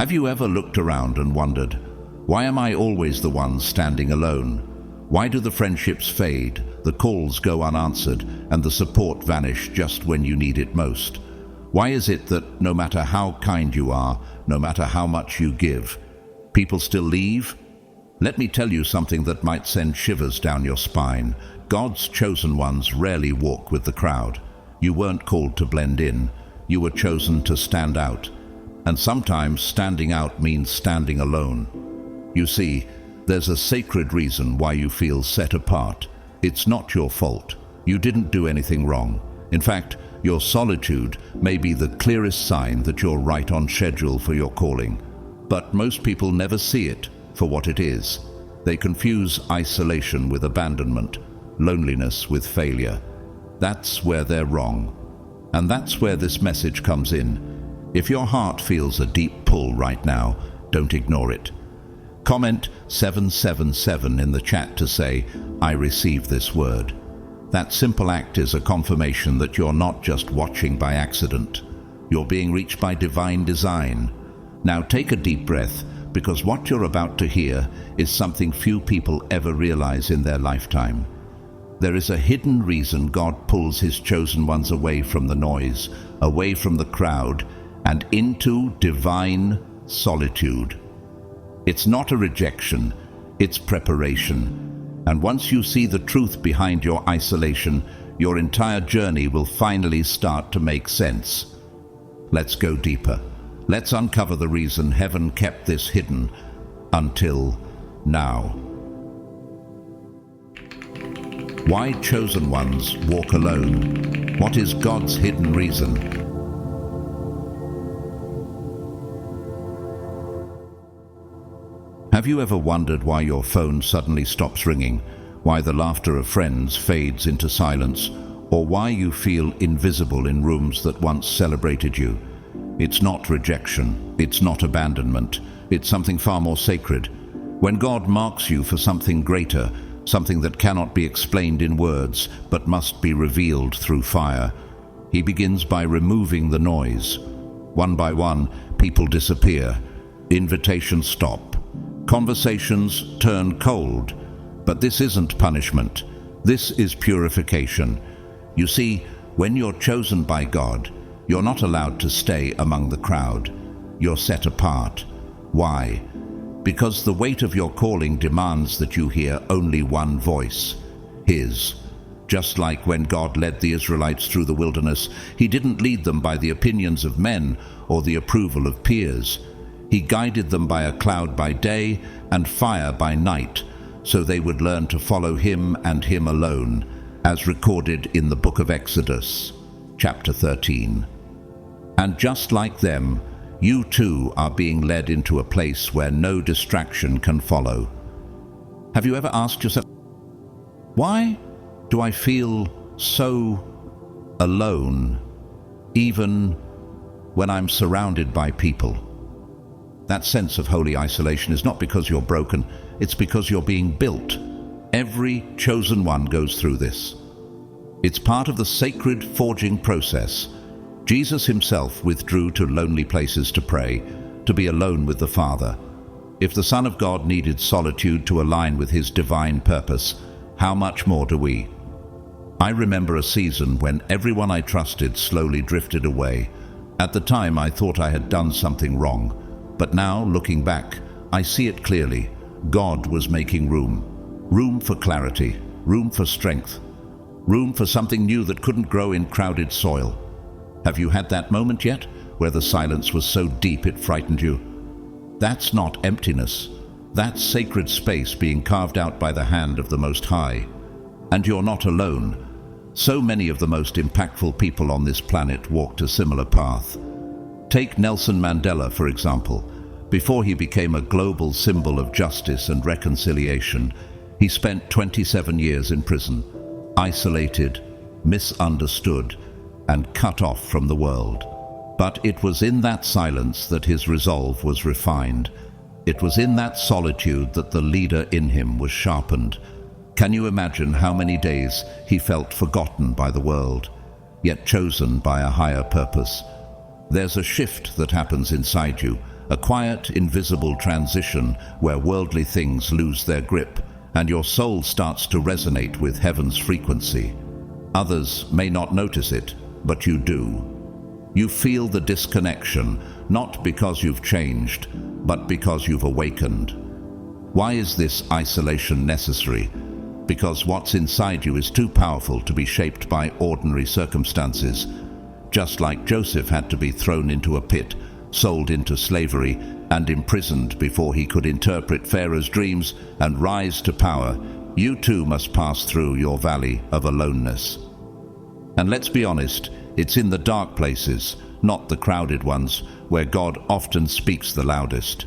Have you ever looked around and wondered, why am I always the one standing alone? Why do the friendships fade, the calls go unanswered, and the support vanish just when you need it most? Why is it that no matter how kind you are, no matter how much you give, people still leave? Let me tell you something that might send shivers down your spine. God's chosen ones rarely walk with the crowd. You weren't called to blend in. You were chosen to stand out. And sometimes standing out means standing alone. You see, there's a sacred reason why you feel set apart. It's not your fault. You didn't do anything wrong. In fact, your solitude may be the clearest sign that you're right on schedule for your calling. But most people never see it for what it is. They confuse isolation with abandonment, loneliness with failure. That's where they're wrong. And that's where this message comes in. If your heart feels a deep pull right now, don't ignore it. Comment 777 in the chat to say, I receive this word. That simple act is a confirmation that you're not just watching by accident. You're being reached by divine design. Now take a deep breath, because what you're about to hear is something few people ever realize in their lifetime. There is a hidden reason God pulls his chosen ones away from the noise, away from the crowd, and into divine solitude. It's not a rejection, it's preparation. And once you see the truth behind your isolation, your entire journey will finally start to make sense. Let's go deeper. Let's uncover the reason heaven kept this hidden until now. Why chosen ones walk alone? What is God's hidden reason? Have you ever wondered why your phone suddenly stops ringing, why the laughter of friends fades into silence, or why you feel invisible in rooms that once celebrated you? It's not rejection, it's not abandonment, it's something far more sacred. When God marks you for something greater, something that cannot be explained in words, but must be revealed through fire, he begins by removing the noise. One by one, people disappear, invitations stop, conversations turn cold. But this isn't punishment. This is purification. You see, when you're chosen by God, you're not allowed to stay among the crowd. You're set apart. Why? Because the weight of your calling demands that you hear only one voice, His. Just like when God led the Israelites through the wilderness, He didn't lead them by the opinions of men or the approval of peers. He guided them by a cloud by day and fire by night, so they would learn to follow Him and Him alone, as recorded in the book of Exodus, chapter 13. And just like them, you too are being led into a place where no distraction can follow. Have you ever asked yourself, why do I feel so alone, even when I'm surrounded by people? That sense of holy isolation is not because you're broken, it's because you're being built. Every chosen one goes through this. It's part of the sacred forging process. Jesus himself withdrew to lonely places to pray, to be alone with the Father. If the Son of God needed solitude to align with his divine purpose, how much more do we? I remember a season when everyone I trusted slowly drifted away. At the time, I thought I had done something wrong. But now, looking back, I see it clearly. God was making room. Room for clarity, room for strength, room for something new that couldn't grow in crowded soil. Have you had that moment yet, where the silence was so deep it frightened you? That's not emptiness. That's sacred space being carved out by the hand of the Most High. And you're not alone. So many of the most impactful people on this planet walked a similar path. Take Nelson Mandela, for example. Before he became a global symbol of justice and reconciliation, he spent 27 years in prison, isolated, misunderstood, and cut off from the world. But it was in that silence that his resolve was refined. It was in that solitude that the leader in him was sharpened. Can you imagine how many days he felt forgotten by the world, yet chosen by a higher purpose? There's a shift that happens inside you, a quiet, invisible transition where worldly things lose their grip and your soul starts to resonate with heaven's frequency. Others may not notice it, but you do. You feel the disconnection, not because you've changed, but because you've awakened. Why is this isolation necessary? Because what's inside you is too powerful to be shaped by ordinary circumstances. Just like Joseph had to be thrown into a pit, sold into slavery, and imprisoned before he could interpret Pharaoh's dreams and rise to power, you too must pass through your valley of aloneness. And let's be honest, it's in the dark places, not the crowded ones, where God often speaks the loudest.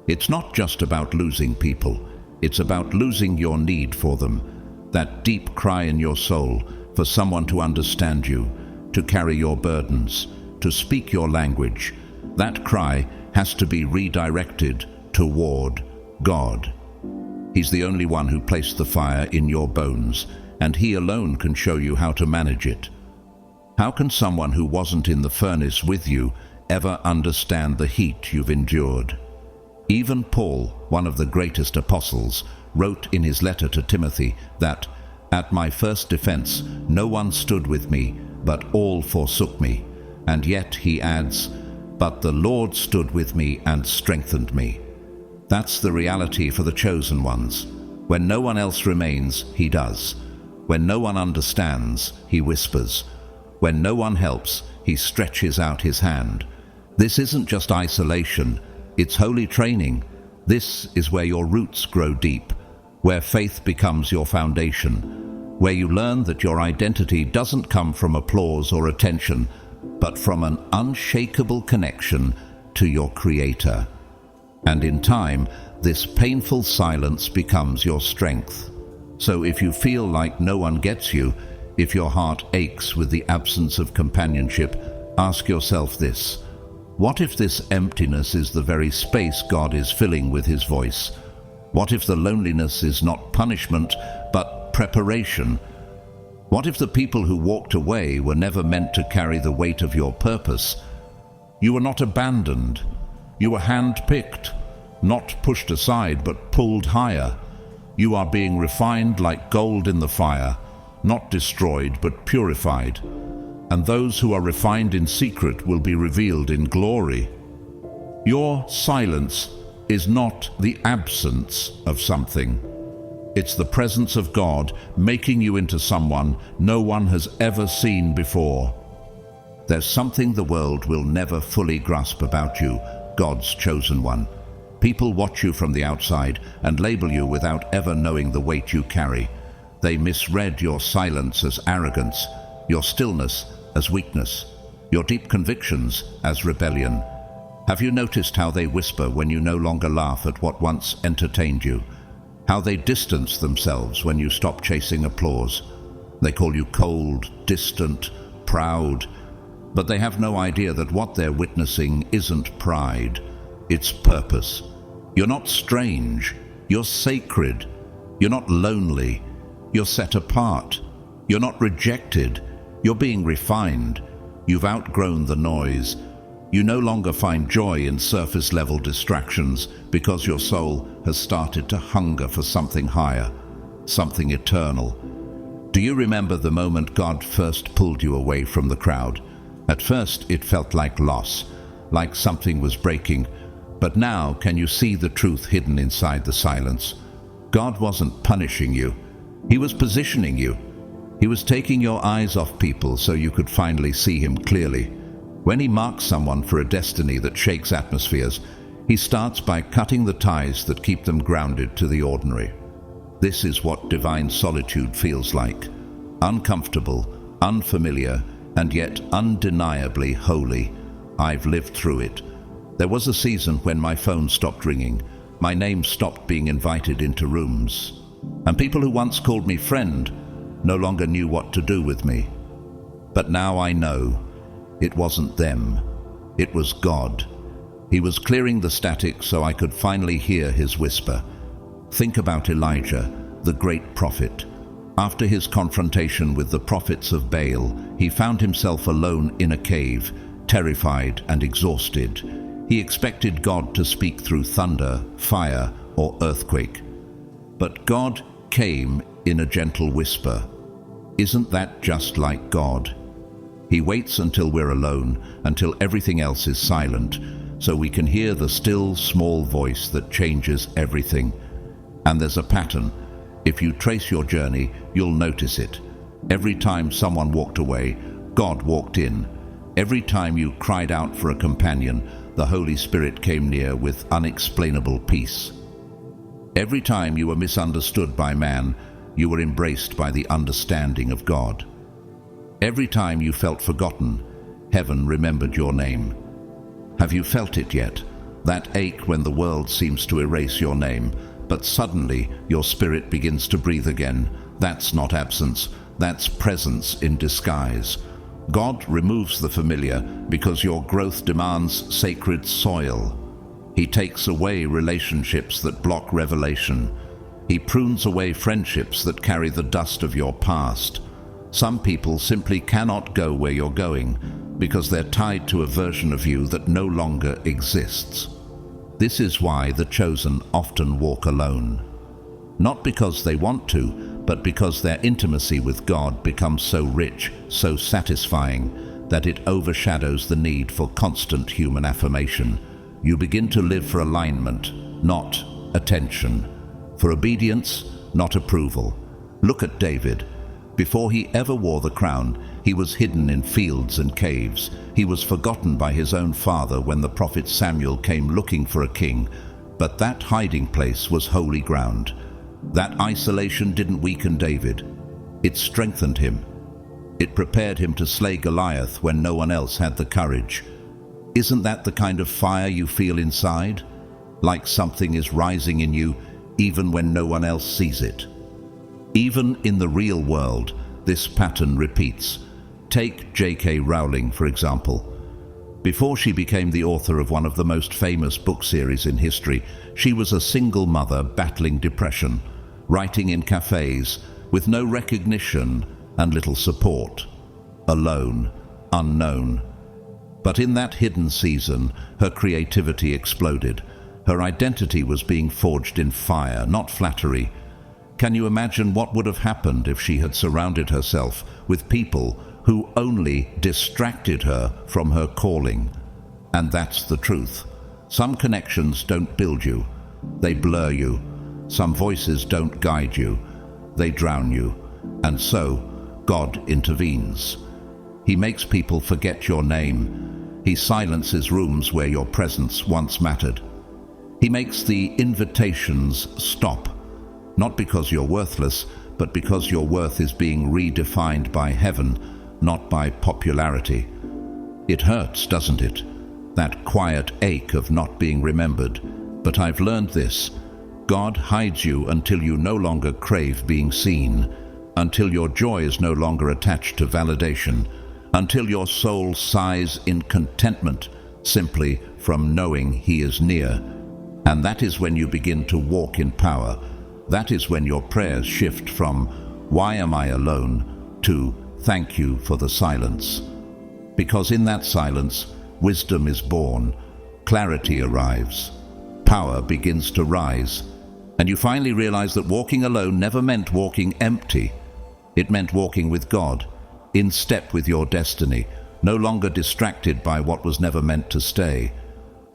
It's not just about losing people, it's about losing your need for them, that deep cry in your soul for someone to understand you, to carry your burdens, to speak your language. That cry has to be redirected toward God. He's the only one who placed the fire in your bones, and He alone can show you how to manage it. How can someone who wasn't in the furnace with you ever understand the heat you've endured? Even Paul, one of the greatest apostles, wrote in his letter to Timothy that, "At my first defense, no one stood with me, but all forsook me." And yet he adds, "But the Lord stood with me and strengthened me." That's the reality for the chosen ones. When no one else remains, He does. When no one understands, He whispers. When no one helps, He stretches out His hand. This isn't just isolation, it's holy training. This is where your roots grow deep, where faith becomes your foundation, where you learn that your identity doesn't come from applause or attention, but from an unshakable connection to your Creator. And in time, this painful silence becomes your strength. So if you feel like no one gets you, if your heart aches with the absence of companionship, ask yourself this: what if this emptiness is the very space God is filling with His voice? What if the loneliness is not punishment, but preparation? What if the people who walked away were never meant to carry the weight of your purpose? You were not abandoned. You were hand-picked, not pushed aside, but pulled higher. You are being refined like gold in the fire, not destroyed, but purified. And those who are refined in secret will be revealed in glory. Your silence is not the absence of something. It's the presence of God making you into someone no one has ever seen before. There's something the world will never fully grasp about you, God's chosen one. People watch you from the outside and label you without ever knowing the weight you carry. They misread your silence as arrogance, your stillness as weakness, your deep convictions as rebellion. Have you noticed how they whisper when you no longer laugh at what once entertained you? How they distance themselves when you stop chasing applause? They call you cold, distant, proud, but they have no idea that what they're witnessing isn't pride, it's purpose. You're not strange, you're sacred. You're not lonely, you're set apart. You're not rejected, you're being refined. You've outgrown the noise. You no longer find joy in surface-level distractions because your soul has started to hunger for something higher, something eternal. Do you remember the moment God first pulled you away from the crowd? At first, it felt like loss, like something was breaking. But now, can you see the truth hidden inside the silence? God wasn't punishing you. He was positioning you. He was taking your eyes off people so you could finally see Him clearly. When He marks someone for a destiny that shakes atmospheres, He starts by cutting the ties that keep them grounded to the ordinary. This is what divine solitude feels like. Uncomfortable, unfamiliar, and yet undeniably holy. I've lived through it. There was a season when my phone stopped ringing. My name stopped being invited into rooms. And people who once called me friend no longer knew what to do with me. But now I know. It wasn't them. It was God. He was clearing the static so I could finally hear His whisper. Think about Elijah, the great prophet. After his confrontation with the prophets of Baal, he found himself alone in a cave, terrified and exhausted. He expected God to speak through thunder, fire, or earthquake. But God came in a gentle whisper. Isn't that just like God? He waits until we're alone, until everything else is silent, so we can hear the still, small voice that changes everything. And there's a pattern. If you trace your journey, you'll notice it. Every time someone walked away, God walked in. Every time you cried out for a companion, the Holy Spirit came near with unexplainable peace. Every time you were misunderstood by man, you were embraced by the understanding of God. Every time you felt forgotten, heaven remembered your name. Have you felt it yet? That ache when the world seems to erase your name, but suddenly your spirit begins to breathe again. That's not absence, that's presence in disguise. God removes the familiar because your growth demands sacred soil. He takes away relationships that block revelation. He prunes away friendships that carry the dust of your past. Some people simply cannot go where you're going because they're tied to a version of you that no longer exists. This is why the chosen often walk alone. Not because they want to, but because their intimacy with God becomes so rich, so satisfying, that it overshadows the need for constant human affirmation. You begin to live for alignment, not attention. For obedience, not approval. Look at David. Before he ever wore the crown, he was hidden in fields and caves. He was forgotten by his own father when the prophet Samuel came looking for a king. But that hiding place was holy ground. That isolation didn't weaken David. It strengthened him. It prepared him to slay Goliath when no one else had the courage. Isn't that the kind of fire you feel inside? Like something is rising in you even when no one else sees it. Even in the real world, this pattern repeats. Take J.K. Rowling, for example. Before she became the author of one of the most famous book series in history, she was a single mother battling depression, writing in cafes, with no recognition and little support. Alone, unknown. But in that hidden season, her creativity exploded. Her identity was being forged in fire, not flattery. Can you imagine what would have happened if she had surrounded herself with people who only distracted her from her calling? And that's the truth. Some connections don't build you, they blur you. Some voices don't guide you, they drown you. And so, God intervenes. He makes people forget your name. He silences rooms where your presence once mattered. He makes the invitations stop. Not because you're worthless, but because your worth is being redefined by heaven, not by popularity. It hurts, doesn't it? That quiet ache of not being remembered. But I've learned this. God hides you until you no longer crave being seen, until your joy is no longer attached to validation, until your soul sighs in contentment simply from knowing He is near. And that is when you begin to walk in power. That is when your prayers shift from, "Why am I alone?" to, "Thank you for the silence." Because in that silence, wisdom is born, clarity arrives, power begins to rise, and you finally realize that walking alone never meant walking empty. It meant walking with God, in step with your destiny, no longer distracted by what was never meant to stay.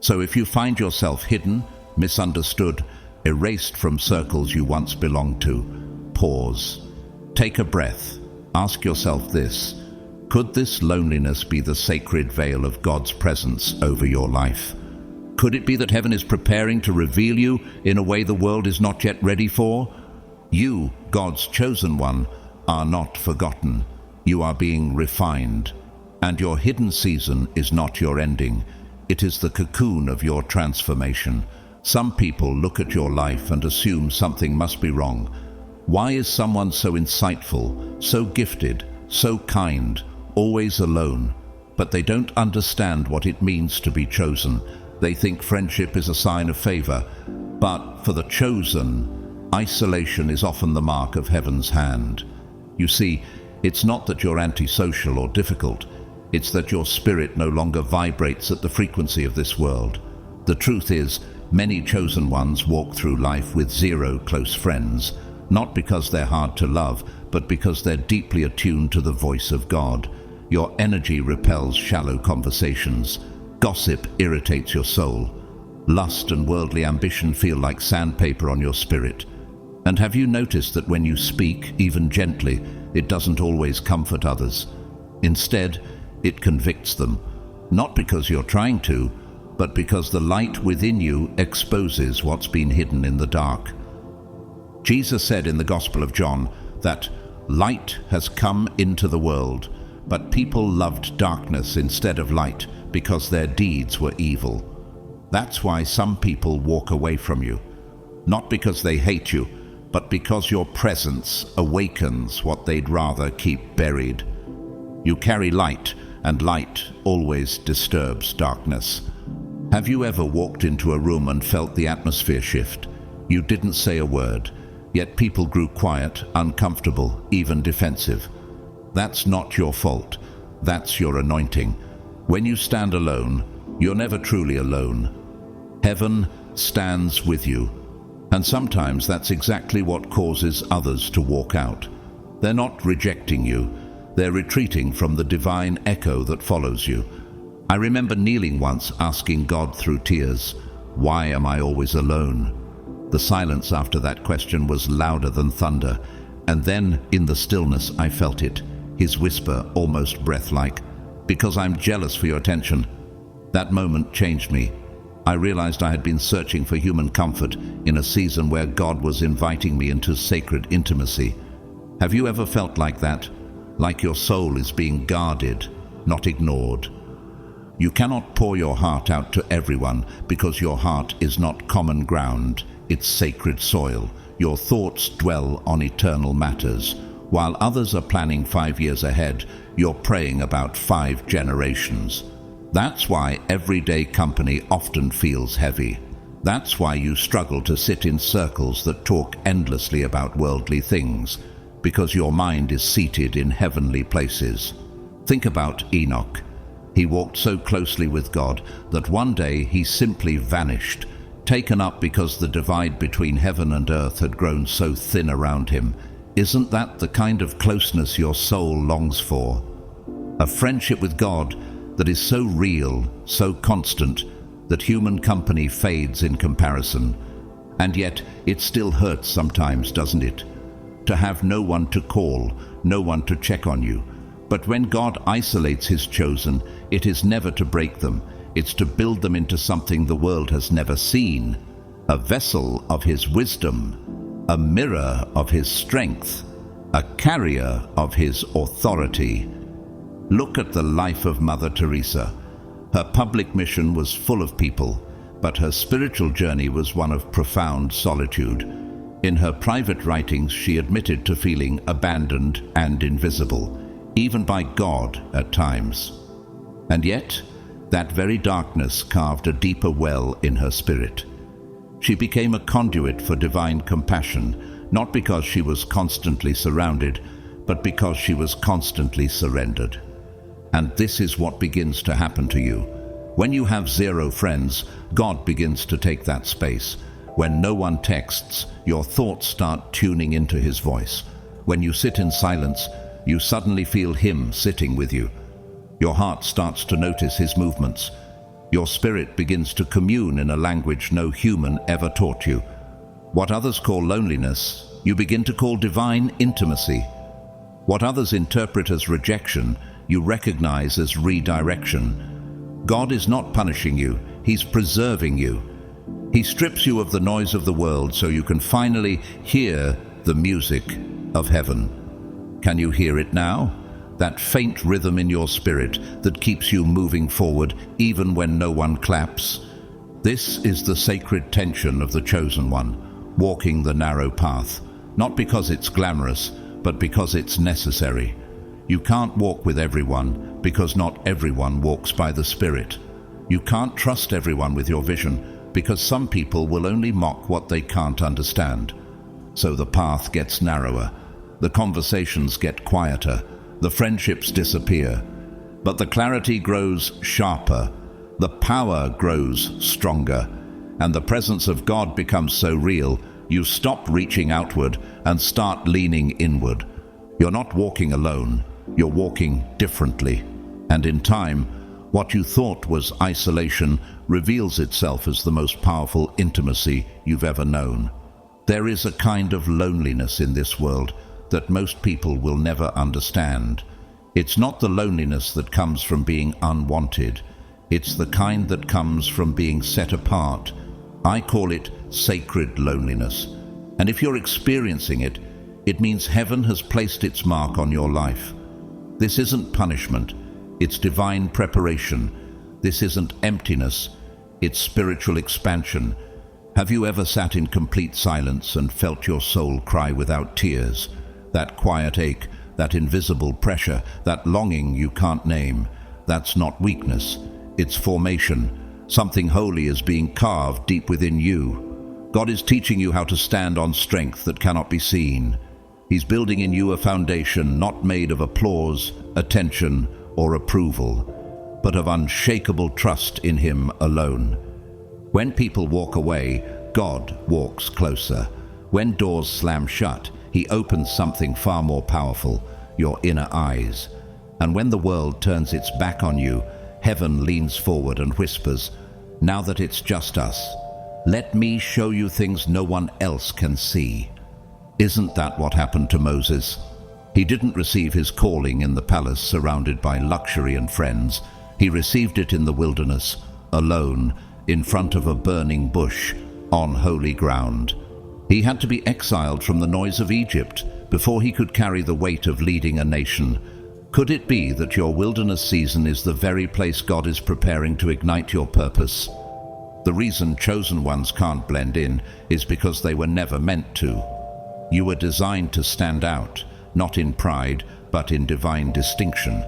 So if you find yourself hidden, misunderstood, erased from circles you once belonged to, pause. Take a breath. Ask yourself this: could this loneliness be the sacred veil of God's presence over your life? Could it be that heaven is preparing to reveal you in a way the world is not yet ready for? You, God's chosen one, are not forgotten. You are being refined. And your hidden season is not your ending. It is the cocoon of your transformation. Some people look at your life and assume something must be wrong. Why is someone so insightful, so gifted, so kind, always alone? But they don't understand what it means to be chosen. They think friendship is a sign of favor. But for the chosen, isolation is often the mark of heaven's hand. You see, it's not that you're antisocial or difficult. It's that your spirit no longer vibrates at the frequency of this world. The truth is, many chosen ones walk through life with zero close friends, not because they're hard to love, but because they're deeply attuned to the voice of God. Your energy repels shallow conversations. Gossip irritates your soul. Lust and worldly ambition feel like sandpaper on your spirit. And have you noticed that when you speak, even gently, it doesn't always comfort others? Instead, it convicts them, not because you're trying to, but because the light within you exposes what's been hidden in the dark. Jesus said in the Gospel of John that light has come into the world, but people loved darkness instead of light because their deeds were evil. That's why some people walk away from you, not because they hate you, but because your presence awakens what they'd rather keep buried. You carry light, and light always disturbs darkness. Have you ever walked into a room and felt the atmosphere shift? You didn't say a word, yet people grew quiet, uncomfortable, even defensive. That's not your fault. That's your anointing. When you stand alone, you're never truly alone. Heaven stands with you. And sometimes that's exactly what causes others to walk out. They're not rejecting you. They're retreating from the divine echo that follows you. I remember kneeling once, asking God through tears, "Why am I always alone?" The silence after that question was louder than thunder. And then, in the stillness, I felt it. His whisper, almost breath-like, "Because I'm jealous for your attention." That moment changed me. I realized I had been searching for human comfort in a season where God was inviting me into sacred intimacy. Have you ever felt like that? Like your soul is being guarded, not ignored? You cannot pour your heart out to everyone because your heart is not common ground, it's sacred soil. Your thoughts dwell on eternal matters. While others are planning 5 years ahead, you're praying about 5 generations. That's why everyday company often feels heavy. That's why you struggle to sit in circles that talk endlessly about worldly things, because your mind is seated in heavenly places. Think about Enoch. He walked so closely with God that one day he simply vanished, taken up because the divide between heaven and earth had grown so thin around him. Isn't that the kind of closeness your soul longs for? A friendship with God that is so real, so constant, that human company fades in comparison. And yet, it still hurts sometimes, doesn't it? To have no one to call, no one to check on you. But when God isolates his chosen, it is never to break them. It's to build them into something the world has never seen. A vessel of his wisdom, a mirror of his strength, a carrier of his authority. Look at the life of Mother Teresa. Her public mission was full of people, but her spiritual journey was one of profound solitude. In her private writings, she admitted to feeling abandoned and invisible, even by God at times. And yet, that very darkness carved a deeper well in her spirit. She became a conduit for divine compassion, not because she was constantly surrounded, but because she was constantly surrendered. And this is what begins to happen to you. When you have 0 friends, God begins to take that space. When no one texts, your thoughts start tuning into his voice. When you sit in silence, you suddenly feel him sitting with you. Your heart starts to notice his movements. Your spirit begins to commune in a language no human ever taught you. What others call loneliness, you begin to call divine intimacy. What others interpret as rejection, you recognize as redirection. God is not punishing you, he's preserving you. He strips you of the noise of the world so you can finally hear the music of heaven. Can you hear it now? That faint rhythm in your spirit that keeps you moving forward even when no one claps. This is the sacred tension of the chosen one, walking the narrow path, not because it's glamorous, but because it's necessary. You can't walk with everyone because not everyone walks by the Spirit. You can't trust everyone with your vision because some people will only mock what they can't understand. So the path gets narrower, the conversations get quieter, the friendships disappear. But the clarity grows sharper, the power grows stronger, and the presence of God becomes so real, you stop reaching outward and start leaning inward. You're not walking alone, you're walking differently. And in time, what you thought was isolation reveals itself as the most powerful intimacy you've ever known. There is a kind of loneliness in this world that most people will never understand. It's not the loneliness that comes from being unwanted. It's the kind that comes from being set apart. I call it sacred loneliness. And if you're experiencing it, it means heaven has placed its mark on your life. This isn't punishment, it's divine preparation. This isn't emptiness, it's spiritual expansion. Have you ever sat in complete silence and felt your soul cry without tears? That quiet ache, that invisible pressure, that longing you can't name. That's not weakness, it's formation. Something holy is being carved deep within you. God is teaching you how to stand on strength that cannot be seen. He's building in you a foundation not made of applause, attention, or approval, but of unshakable trust in Him alone. When people walk away, God walks closer. When doors slam shut, He opens something far more powerful, your inner eyes. And when the world turns its back on you, heaven leans forward and whispers, "Now that it's just us, let me show you things no one else can see." Isn't that what happened to Moses? He didn't receive his calling in the palace surrounded by luxury and friends. He received it in the wilderness, alone, in front of a burning bush, on holy ground. He had to be exiled from the noise of Egypt before he could carry the weight of leading a nation. Could it be that your wilderness season is the very place God is preparing to ignite your purpose? The reason chosen ones can't blend in is because they were never meant to. You were designed to stand out, not in pride, but in divine distinction.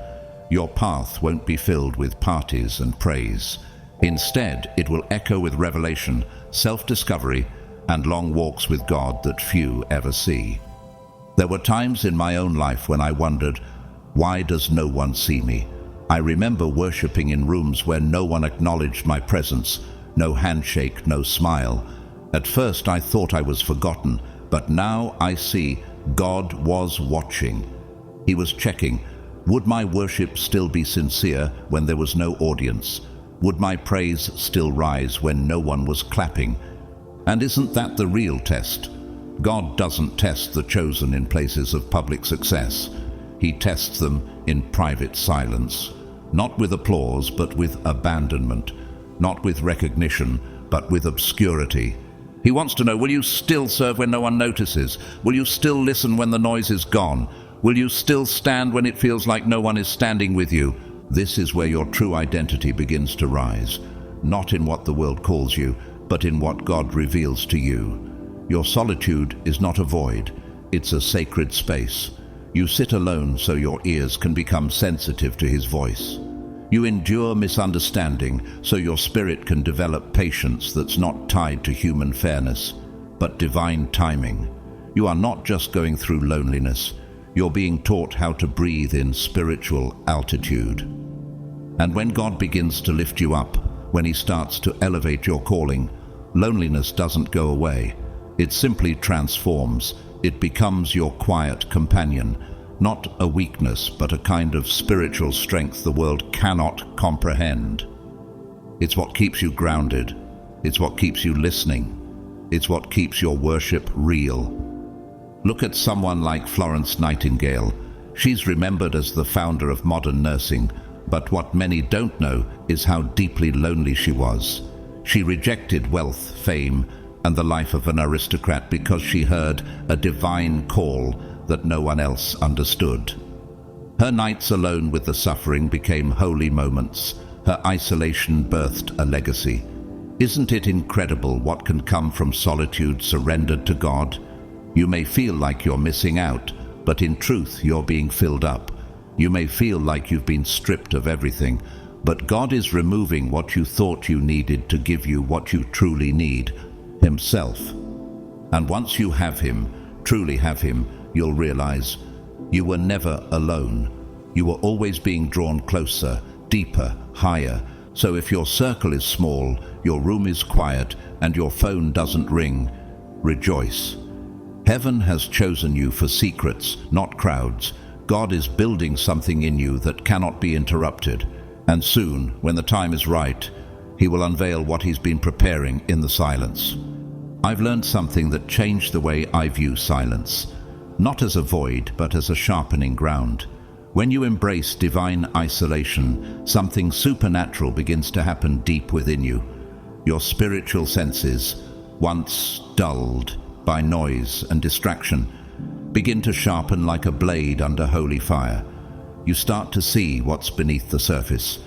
Your path won't be filled with parties and praise. Instead, it will echo with revelation, self-discovery, and long walks with God that few ever see. There were times in my own life when I wondered, why does no one see me? I remember worshiping in rooms where no one acknowledged my presence, no handshake, no smile. At first I thought I was forgotten, but now I see God was watching. He was checking, would my worship still be sincere when there was no audience? Would my praise still rise when no one was clapping? And isn't that the real test? God doesn't test the chosen in places of public success. He tests them in private silence, not with applause, but with abandonment, not with recognition, but with obscurity. He wants to know, will you still serve when no one notices? Will you still listen when the noise is gone? Will you still stand when it feels like no one is standing with you? This is where your true identity begins to rise, not in what the world calls you, but in what God reveals to you. Your solitude is not a void, it's a sacred space. You sit alone so your ears can become sensitive to His voice. You endure misunderstanding so your spirit can develop patience that's not tied to human fairness, but divine timing. You are not just going through loneliness, you're being taught how to breathe in spiritual altitude. And when God begins to lift you up, when He starts to elevate your calling, loneliness doesn't go away. It simply transforms. It becomes your quiet companion, not a weakness, but a kind of spiritual strength the world cannot comprehend. It's what keeps you grounded. It's what keeps you listening. It's what keeps your worship real. Look at someone like Florence Nightingale. She's remembered as the founder of modern nursing, but what many don't know is how deeply lonely she was. She rejected wealth, fame, and the life of an aristocrat because she heard a divine call that no one else understood. Her nights alone with the suffering became holy moments. Her isolation birthed a legacy. Isn't it incredible what can come from solitude surrendered to God? You may feel like you're missing out, but in truth you're being filled up. You may feel like you've been stripped of everything, but God is removing what you thought you needed to give you what you truly need, Himself. And once you have Him, truly have Him, you'll realize you were never alone. You are always being drawn closer, deeper, higher. So if your circle is small, your room is quiet, and your phone doesn't ring, rejoice. Heaven has chosen you for secrets, not crowds. God is building something in you that cannot be interrupted. And soon, when the time is right, He will unveil what He's been preparing in the silence. I've learned something that changed the way I view silence. Not as a void, but as a sharpening ground. When you embrace divine isolation, something supernatural begins to happen deep within you. Your spiritual senses, once dulled by noise and distraction, begin to sharpen like a blade under holy fire. You start to see what's beneath the surface.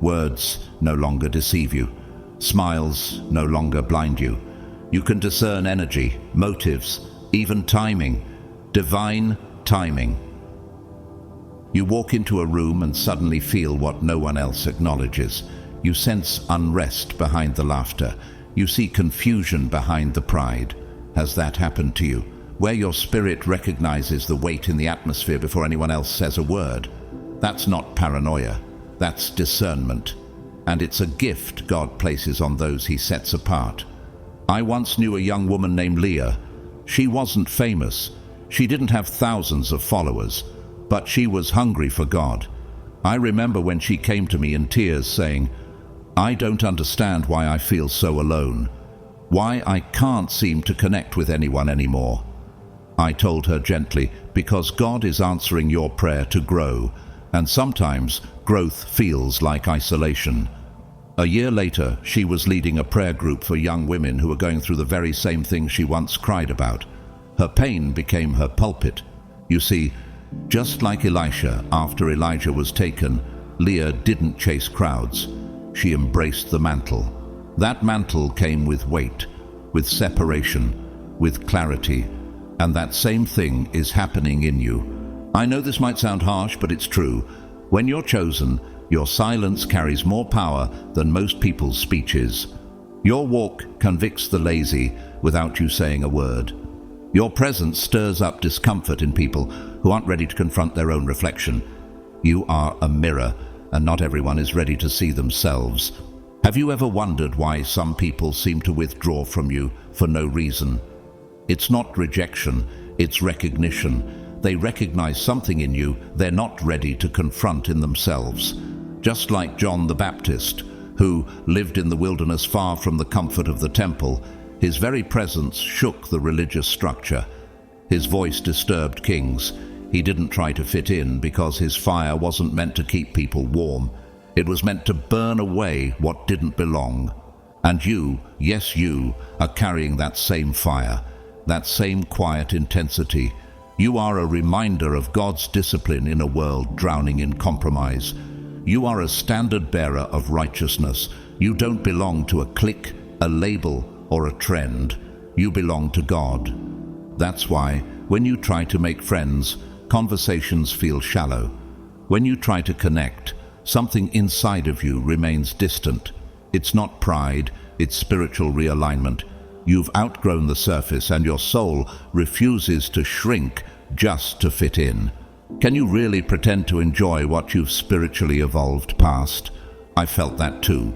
Words no longer deceive you. Smiles no longer blind you. You can discern energy, motives, even timing, divine timing. You walk into a room and suddenly feel what no one else acknowledges. You sense unrest behind the laughter. You see confusion behind the pride. Has that happened to you? Where your spirit recognizes the weight in the atmosphere before anyone else says a word? That's not paranoia. That's discernment. And it's a gift God places on those He sets apart. I once knew a young woman named Leah. She wasn't famous. She didn't have thousands of followers, but she was hungry for God. I remember when she came to me in tears saying, "I don't understand why I feel so alone, why I can't seem to connect with anyone anymore." I told her gently, because God is answering your prayer to grow, and sometimes growth feels like isolation. A year later, she was leading a prayer group for young women who were going through the very same thing she once cried about. Her pain became her pulpit. You see, just like Elisha after Elijah was taken, Leah didn't chase crowds. She embraced the mantle. That mantle came with weight, with separation, with clarity, and that same thing is happening in you. I know this might sound harsh, but it's true. When you're chosen, your silence carries more power than most people's speeches. Your walk convicts the lazy without you saying a word. Your presence stirs up discomfort in people who aren't ready to confront their own reflection. You are a mirror, and not everyone is ready to see themselves. Have you ever wondered why some people seem to withdraw from you for no reason? It's not rejection, it's recognition. They recognize something in you they're not ready to confront in themselves. Just like John the Baptist, who lived in the wilderness far from the comfort of the temple, his very presence shook the religious structure. His voice disturbed kings. He didn't try to fit in because his fire wasn't meant to keep people warm. It was meant to burn away what didn't belong. And you, yes you, are carrying that same fire, that same quiet intensity. You are a reminder of God's discipline in a world drowning in compromise. You are a standard bearer of righteousness. You don't belong to a clique, a label, or a trend. You belong to God. That's why, when you try to make friends, conversations feel shallow. When you try to connect, something inside of you remains distant. It's not pride, it's spiritual realignment. You've outgrown the surface, and your soul refuses to shrink just to fit in. Can you really pretend to enjoy what you've spiritually evolved past? I felt that too.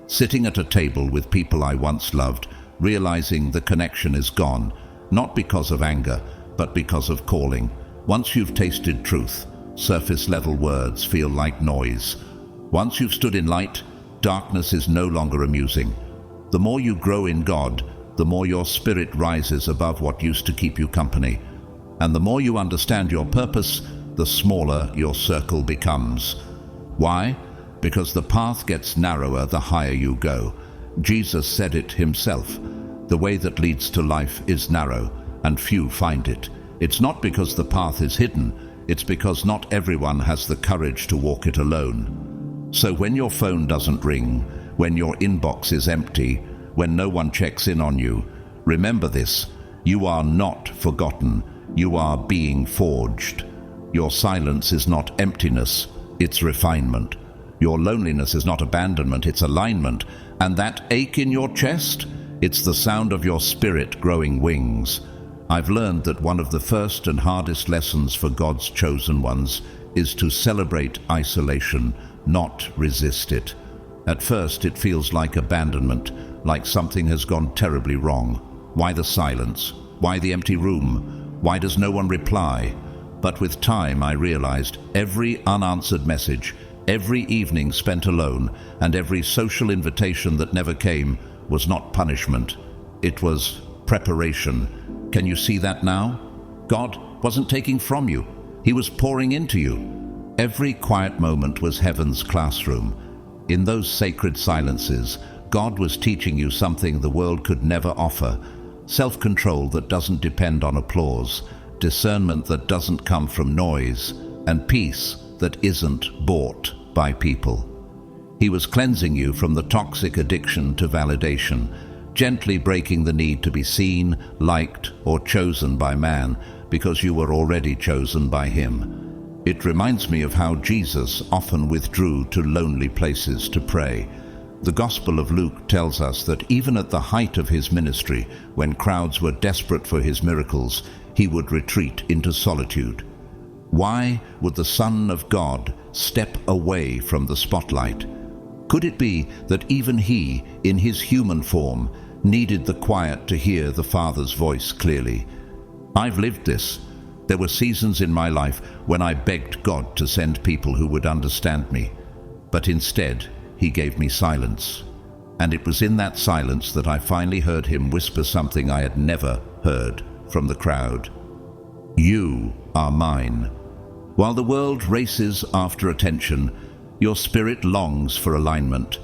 Sitting at a table with people I once loved, realizing the connection is gone, not because of anger, but because of calling. Once you've tasted truth, surface-level words feel like noise. Once you've stood in light, darkness is no longer amusing. The more you grow in God, the more your spirit rises above what used to keep you company. And the more you understand your purpose, the smaller your circle becomes. Why? Because the path gets narrower the higher you go. Jesus said it himself. The way that leads to life is narrow, and few find it. It's not because the path is hidden, it's because not everyone has the courage to walk it alone. So when your phone doesn't ring, when your inbox is empty, when no one checks in on you, remember this: you are not forgotten, you are being forged. Your silence is not emptiness, it's refinement. Your loneliness is not abandonment, it's alignment. And that ache in your chest, it's the sound of your spirit growing wings. I've learned that one of the first and hardest lessons for God's chosen ones is to celebrate isolation, not resist it. At first it feels like abandonment, like something has gone terribly wrong. Why the silence? Why the empty room? Why does no one reply? But with time I realized every unanswered message, every evening spent alone, and every social invitation that never came was not punishment. It was preparation. Can you see that now? God wasn't taking from you. He was pouring into you. Every quiet moment was heaven's classroom. In those sacred silences, God was teaching you something the world could never offer. Self-control that doesn't depend on applause, discernment that doesn't come from noise, and peace that isn't bought by people. He was cleansing you from the toxic addiction to validation, gently breaking the need to be seen, liked, or chosen by man, because you were already chosen by him. It reminds me of how Jesus often withdrew to lonely places to pray. The Gospel of Luke tells us that even at the height of his ministry, when crowds were desperate for his miracles, he would retreat into solitude. Why would the Son of God step away from the spotlight? Could it be that even he, in his human form, needed the quiet to hear the Father's voice clearly? I've lived this. There were seasons in my life when I begged God to send people who would understand me, but instead he gave me silence. And it was in that silence that I finally heard him whisper something I had never heard from the crowd. You are mine. While the world races after attention, your spirit longs for alignment.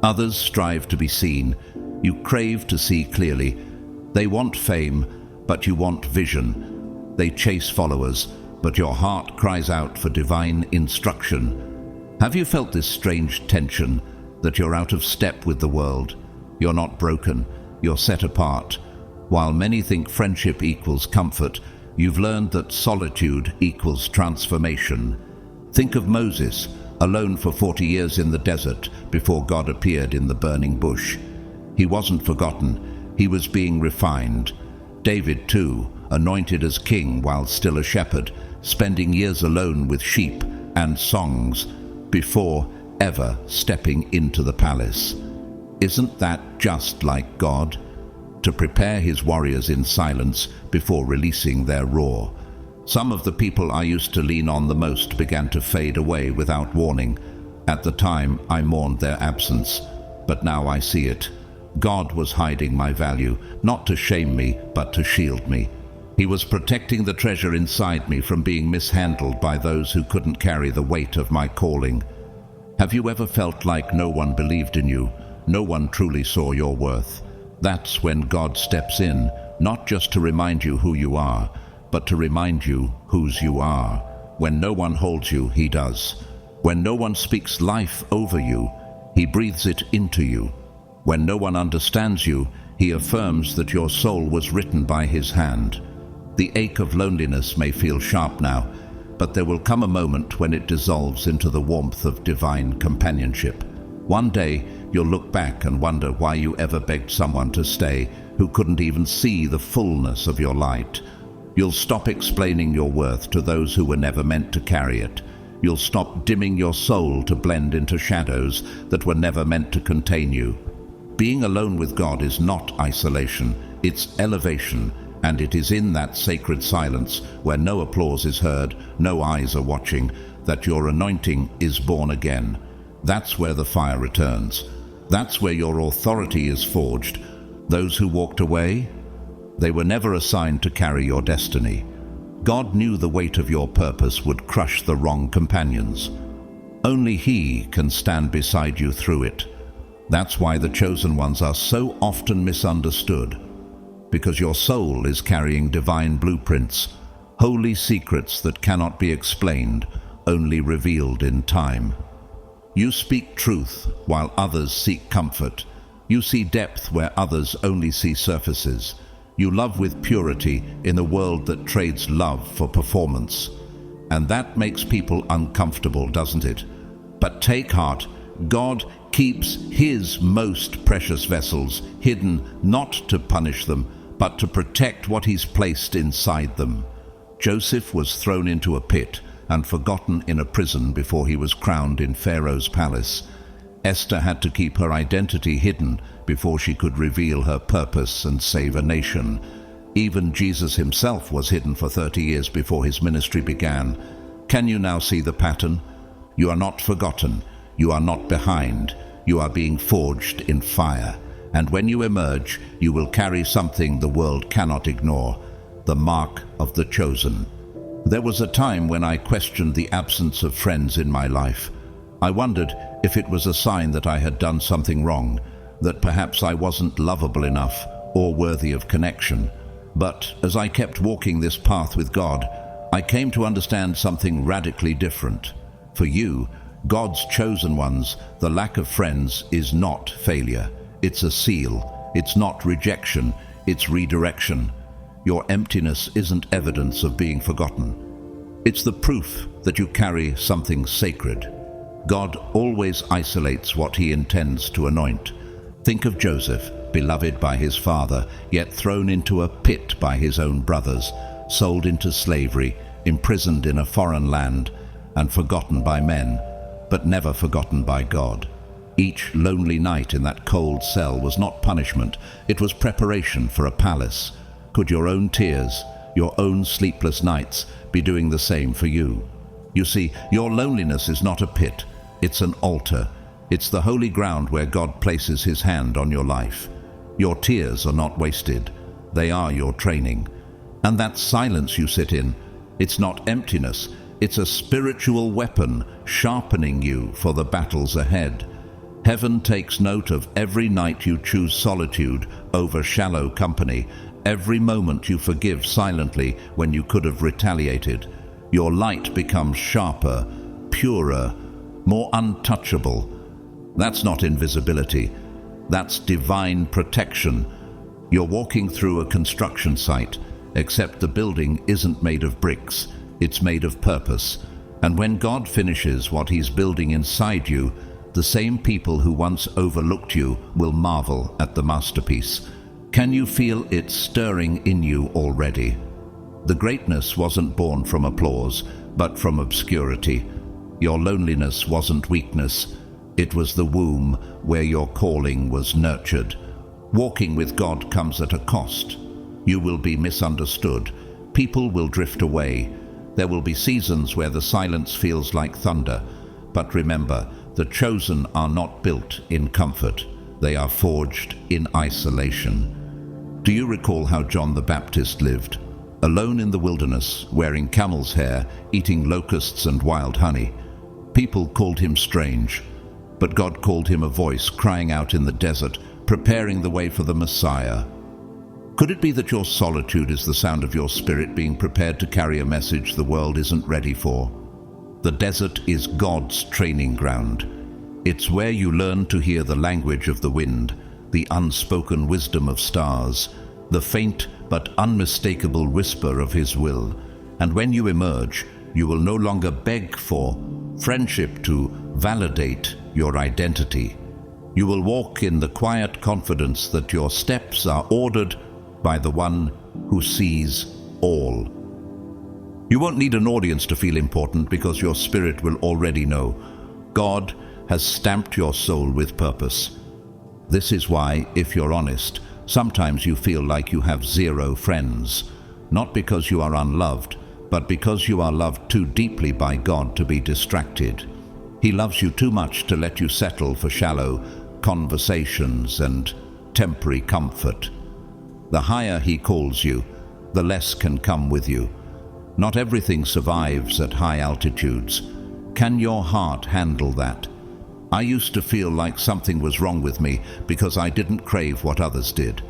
Others strive to be seen. You crave to see clearly. They want fame, but you want vision. They chase followers, but your heart cries out for divine instruction. Have you felt this strange tension, that you're out of step with the world? You're not broken, you're set apart. While many think friendship equals comfort, you've learned that solitude equals transformation. Think of Moses, alone for 40 years in the desert before God appeared in the burning bush. He wasn't forgotten, he was being refined. David, too, anointed as king while still a shepherd, spending years alone with sheep and songs before ever stepping into the palace. Isn't that just like God? To prepare his warriors in silence before releasing their roar. Some of the people I used to lean on the most began to fade away without warning. At the time, I mourned their absence, but now I see it. God was hiding my value, not to shame me, but to shield me. He was protecting the treasure inside me from being mishandled by those who couldn't carry the weight of my calling. Have you ever felt like no one believed in you? No one truly saw your worth? That's when God steps in, not just to remind you who you are, but to remind you whose you are. When no one holds you, he does. When no one speaks life over you, he breathes it into you. When no one understands you, he affirms that your soul was written by his hand. The ache of loneliness may feel sharp now, but there will come a moment when it dissolves into the warmth of divine companionship. One day, you'll look back and wonder why you ever begged someone to stay who couldn't even see the fullness of your light. You'll stop explaining your worth to those who were never meant to carry it. You'll stop dimming your soul to blend into shadows that were never meant to contain you. Being alone with God is not isolation, it's elevation. And it is in that sacred silence, where no applause is heard, no eyes are watching, that your anointing is born again. That's where the fire returns. That's where your authority is forged. Those who walked away, they were never assigned to carry your destiny. God knew the weight of your purpose would crush the wrong companions. Only he can stand beside you through it. That's why the chosen ones are so often misunderstood. Because your soul is carrying divine blueprints, holy secrets that cannot be explained, only revealed in time. You speak truth while others seek comfort. You see depth where others only see surfaces. You love with purity in a world that trades love for performance. And that makes people uncomfortable, doesn't it? But take heart, God keeps his most precious vessels hidden not to punish them, but to protect what he's placed inside them. Joseph was thrown into a pit, and forgotten in a prison before he was crowned in Pharaoh's palace. Esther had to keep her identity hidden before she could reveal her purpose and save a nation. Even Jesus himself was hidden for 30 years before his ministry began. Can you now see the pattern? You are not forgotten. You are not behind. You are being forged in fire. And when you emerge, you will carry something the world cannot ignore, the mark of the chosen. There was a time when I questioned the absence of friends in my life. I wondered if it was a sign that I had done something wrong, that perhaps I wasn't lovable enough or worthy of connection. But as I kept walking this path with God, I came to understand something radically different. For you, God's chosen ones, the lack of friends is not failure. It's a seal. It's not rejection. It's redirection. Your emptiness isn't evidence of being forgotten. It's the proof that you carry something sacred. God always isolates what he intends to anoint. Think of Joseph, beloved by his father, yet thrown into a pit by his own brothers, sold into slavery, imprisoned in a foreign land, and forgotten by men, but never forgotten by God. Each lonely night in that cold cell was not punishment, it was preparation for a palace. Could your own tears, your own sleepless nights, be doing the same for you? You see, your loneliness is not a pit, it's an altar. It's the holy ground where God places his hand on your life. Your tears are not wasted, they are your training. And that silence you sit in, it's not emptiness, it's a spiritual weapon sharpening you for the battles ahead. Heaven takes note of every night you choose solitude over shallow company, every moment you forgive silently when you could have retaliated. Your light becomes sharper, purer, more untouchable. That's not invisibility, that's divine protection. You're walking through a construction site, except the building isn't made of bricks, it's made of purpose. And when God finishes what he's building inside you, the same people who once overlooked you will marvel at the masterpiece. Can you feel it stirring in you already? The greatness wasn't born from applause, but from obscurity. Your loneliness wasn't weakness, it was the womb where your calling was nurtured. Walking with God comes at a cost. You will be misunderstood. People will drift away. There will be seasons where the silence feels like thunder. But remember, the chosen are not built in comfort. They are forged in isolation. Do you recall how John the Baptist lived? Alone in the wilderness, wearing camel's hair, eating locusts and wild honey. People called him strange, but God called him a voice crying out in the desert, preparing the way for the Messiah. Could it be that your solitude is the sound of your spirit being prepared to carry a message the world isn't ready for? The desert is God's training ground. It's where you learn to hear the language of the wind, the unspoken wisdom of stars, the faint but unmistakable whisper of his will. And when you emerge, you will no longer beg for friendship to validate your identity. You will walk in the quiet confidence that your steps are ordered by the one who sees all. You won't need an audience to feel important because your spirit will already know. God has stamped your soul with purpose. This is why, if you're honest, sometimes you feel like you have zero friends. Not because you are unloved, but because you are loved too deeply by God to be distracted. He loves you too much to let you settle for shallow conversations and temporary comfort. The higher he calls you, the less can come with you. Not everything survives at high altitudes. Can your heart handle that? I used to feel like something was wrong with me because I didn't crave what others did.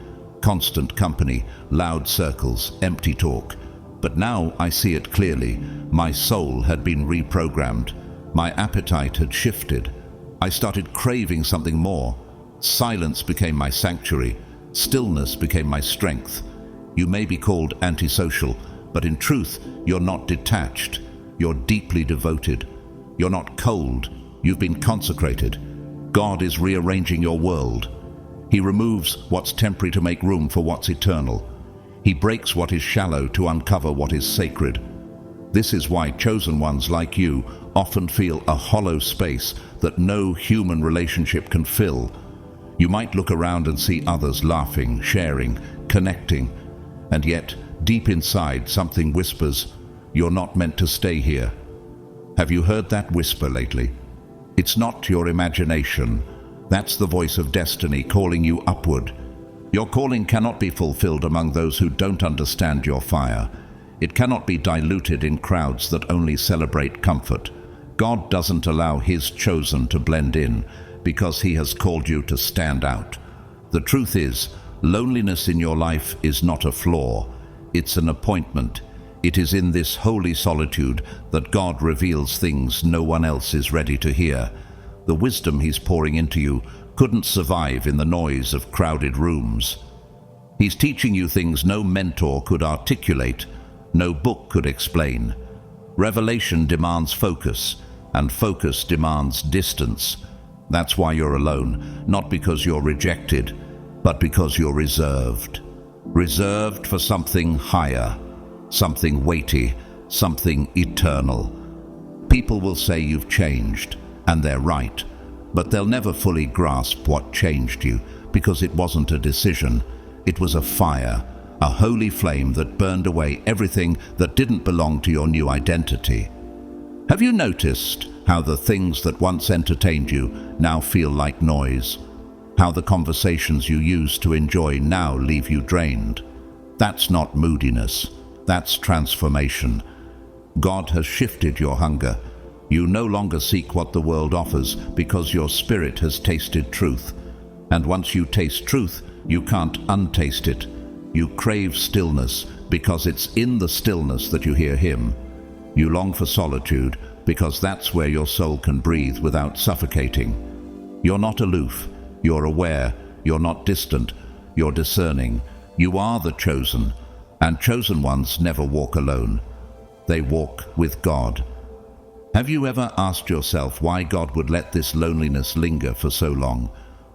Constant company, loud circles, empty talk. But now I see it clearly. My soul had been reprogrammed. My appetite had shifted. I started craving something more. Silence became my sanctuary. Stillness became my strength. You may be called antisocial, but in truth, you're not detached. You're deeply devoted. You're not cold. You've been consecrated. God is rearranging your world. He removes what's temporary to make room for what's eternal. He breaks what is shallow to uncover what is sacred. This is why chosen ones like you often feel a hollow space that no human relationship can fill. You might look around and see others laughing, sharing, connecting, and yet, deep inside, something whispers, "You're not meant to stay here." Have you heard that whisper lately? It's not your imagination. That's the voice of destiny calling you upward. Your calling cannot be fulfilled among those who don't understand your fire. It cannot be diluted in crowds that only celebrate comfort. God doesn't allow His chosen to blend in because He has called you to stand out. The truth is, loneliness in your life is not a flaw. It's an appointment. It is in this holy solitude that God reveals things no one else is ready to hear. The wisdom He's pouring into you couldn't survive in the noise of crowded rooms. He's teaching you things no mentor could articulate, no book could explain. Revelation demands focus, and focus demands distance. That's why you're alone, not because you're rejected, but because you're reserved. Reserved for something higher, something weighty, something eternal. People will say you've changed, and they're right, but they'll never fully grasp what changed you, because it wasn't a decision. It was a fire, a holy flame that burned away everything that didn't belong to your new identity. Have you noticed how the things that once entertained you now feel like noise? How the conversations you used to enjoy now leave you drained? That's not moodiness. That's transformation. God has shifted your hunger. You no longer seek what the world offers because your spirit has tasted truth. And once you taste truth, you can't untaste it. You crave stillness because it's in the stillness that you hear Him. You long for solitude because that's where your soul can breathe without suffocating. You're not aloof. You're aware. You're not distant. You're discerning. You are the chosen, and chosen ones never walk alone. They walk with God. Have you ever asked yourself why God would let this loneliness linger for so long?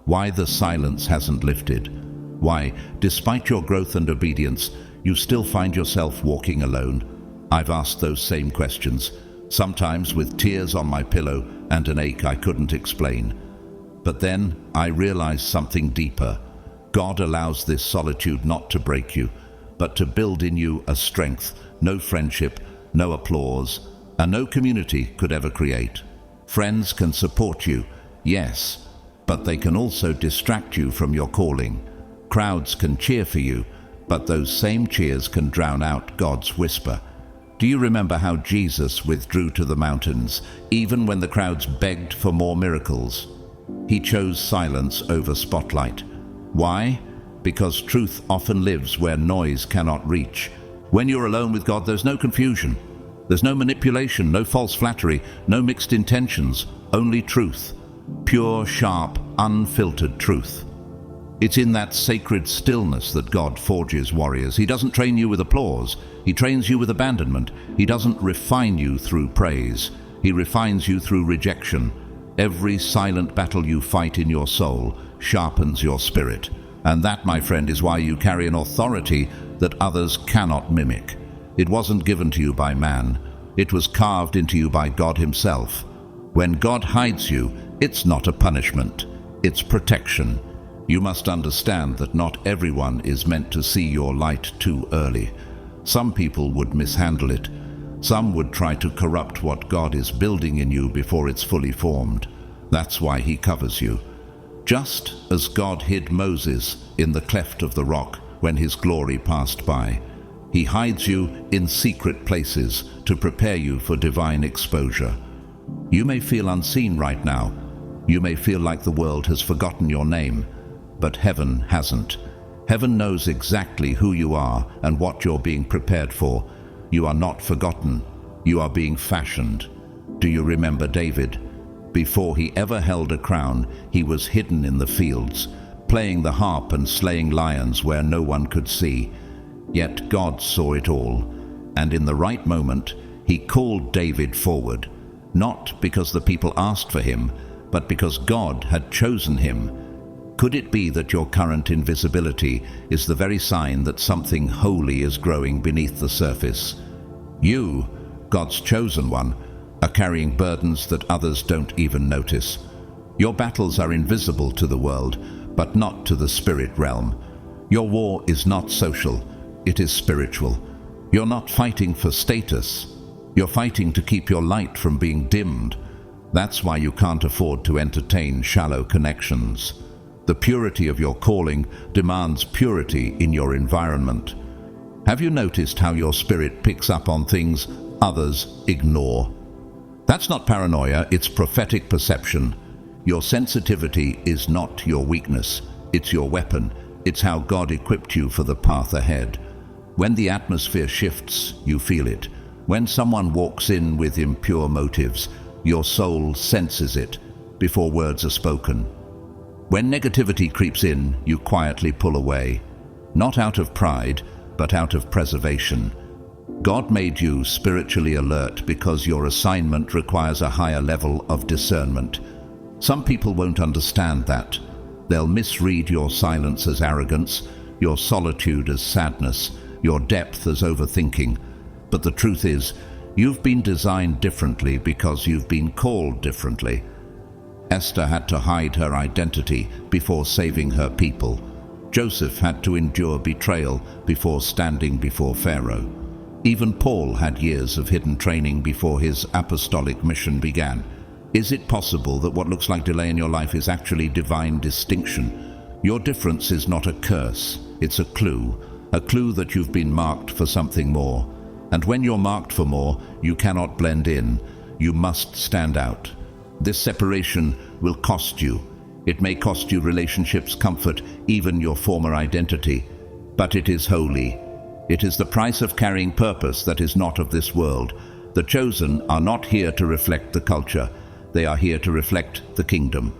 Why the silence hasn't lifted? Why, despite your growth and obedience, you still find yourself walking alone? I've asked those same questions, sometimes with tears on my pillow and an ache I couldn't explain. But then I realized something deeper. God allows this solitude not to break you, but to build in you a strength no friendship, no applause, and no community could ever create. Friends can support you, yes, but they can also distract you from your calling. Crowds can cheer for you, but those same cheers can drown out God's whisper. Do you remember how Jesus withdrew to the mountains, even when the crowds begged for more miracles? He chose silence over spotlight. Why? Because truth often lives where noise cannot reach. When you're alone with God, there's no confusion. There's no manipulation, no false flattery, no mixed intentions, only truth. Pure, sharp, unfiltered truth. It's in that sacred stillness that God forges warriors. He doesn't train you with applause. He trains you with abandonment. He doesn't refine you through praise. He refines you through rejection. Every silent battle you fight in your soul sharpens your spirit. And that, my friend, is why you carry an authority that others cannot mimic. It wasn't given to you by man. It was carved into you by God Himself. When God hides you, it's not a punishment. It's protection. You must understand that not everyone is meant to see your light too early. Some people would mishandle it. Some would try to corrupt what God is building in you before it's fully formed. That's why He covers you. Just as God hid Moses in the cleft of the rock when His glory passed by, He hides you in secret places to prepare you for divine exposure. You may feel unseen right now. You may feel like the world has forgotten your name, but heaven hasn't. Heaven knows exactly who you are and what you're being prepared for. You are not forgotten. You are being fashioned. Do you remember David? Before he ever held a crown, he was hidden in the fields, playing the harp and slaying lions where no one could see. Yet God saw it all, and in the right moment, He called David forward, not because the people asked for him, but because God had chosen him. Could it be that your current invisibility is the very sign that something holy is growing beneath the surface? You God's chosen one, are carrying burdens that others don't even notice. Your battles are invisible to the world, but not to the spirit realm. Your war is not social, it is spiritual. You're not fighting for status. You're fighting to keep your light from being dimmed. That's why you can't afford to entertain shallow connections. The purity of your calling demands purity in your environment. Have you noticed how your spirit picks up on things others ignore? That's not paranoia, it's prophetic perception. Your sensitivity is not your weakness, it's your weapon. It's how God equipped you for the path ahead. When the atmosphere shifts, you feel it. When someone walks in with impure motives, your soul senses it before words are spoken. When negativity creeps in, you quietly pull away, not out of pride, but out of preservation. God made you spiritually alert because your assignment requires a higher level of discernment. Some people won't understand that. They'll misread your silence as arrogance, your solitude as sadness, your depth as overthinking. But the truth is, you've been designed differently because you've been called differently. Esther had to hide her identity before saving her people. Joseph had to endure betrayal before standing before Pharaoh. Even Paul had years of hidden training before his apostolic mission began. Is it possible that what looks like delay in your life is actually divine distinction? Your difference is not a curse, it's a clue that you've been marked for something more. And when you're marked for more, you cannot blend in, you must stand out. This separation will cost you. It may cost you relationships, comfort, even your former identity, but it is holy. It is the price of carrying purpose that is not of this world. The chosen are not here to reflect the culture. They are here to reflect the kingdom.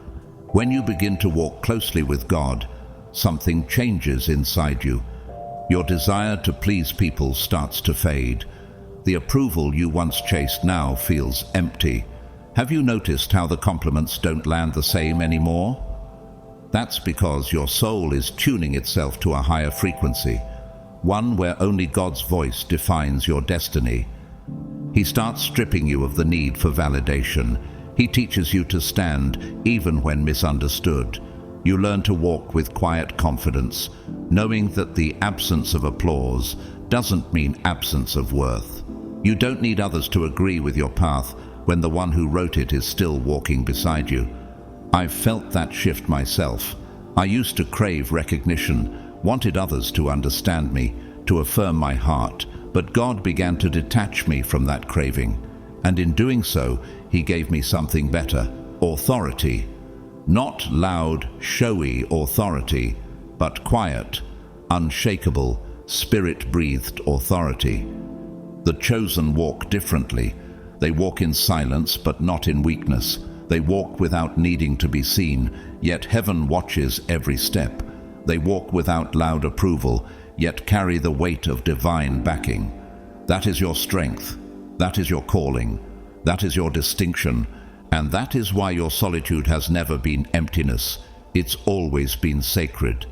When you begin to walk closely with God, something changes inside you. Your desire to please people starts to fade. The approval you once chased now feels empty. Have you noticed how the compliments don't land the same anymore? That's because your soul is tuning itself to a higher frequency, one where only God's voice defines your destiny. He starts stripping you of the need for validation. He teaches you to stand even when misunderstood. You learn to walk with quiet confidence, knowing that the absence of applause doesn't mean absence of worth. You don't need others to agree with your path when the one who wrote it is still walking beside you. I've felt that shift myself. I used to crave recognition, wanted others to understand me, to affirm my heart, but God began to detach me from that craving. And in doing so, He gave me something better, authority. Not loud, showy authority, but quiet, unshakable, spirit-breathed authority. The chosen walk differently. They walk in silence, but not in weakness. They walk without needing to be seen, yet heaven watches every step. They walk without loud approval, yet carry the weight of divine backing. That is your strength. That is your calling. That is your distinction. And that is why your solitude has never been emptiness. It's always been sacred.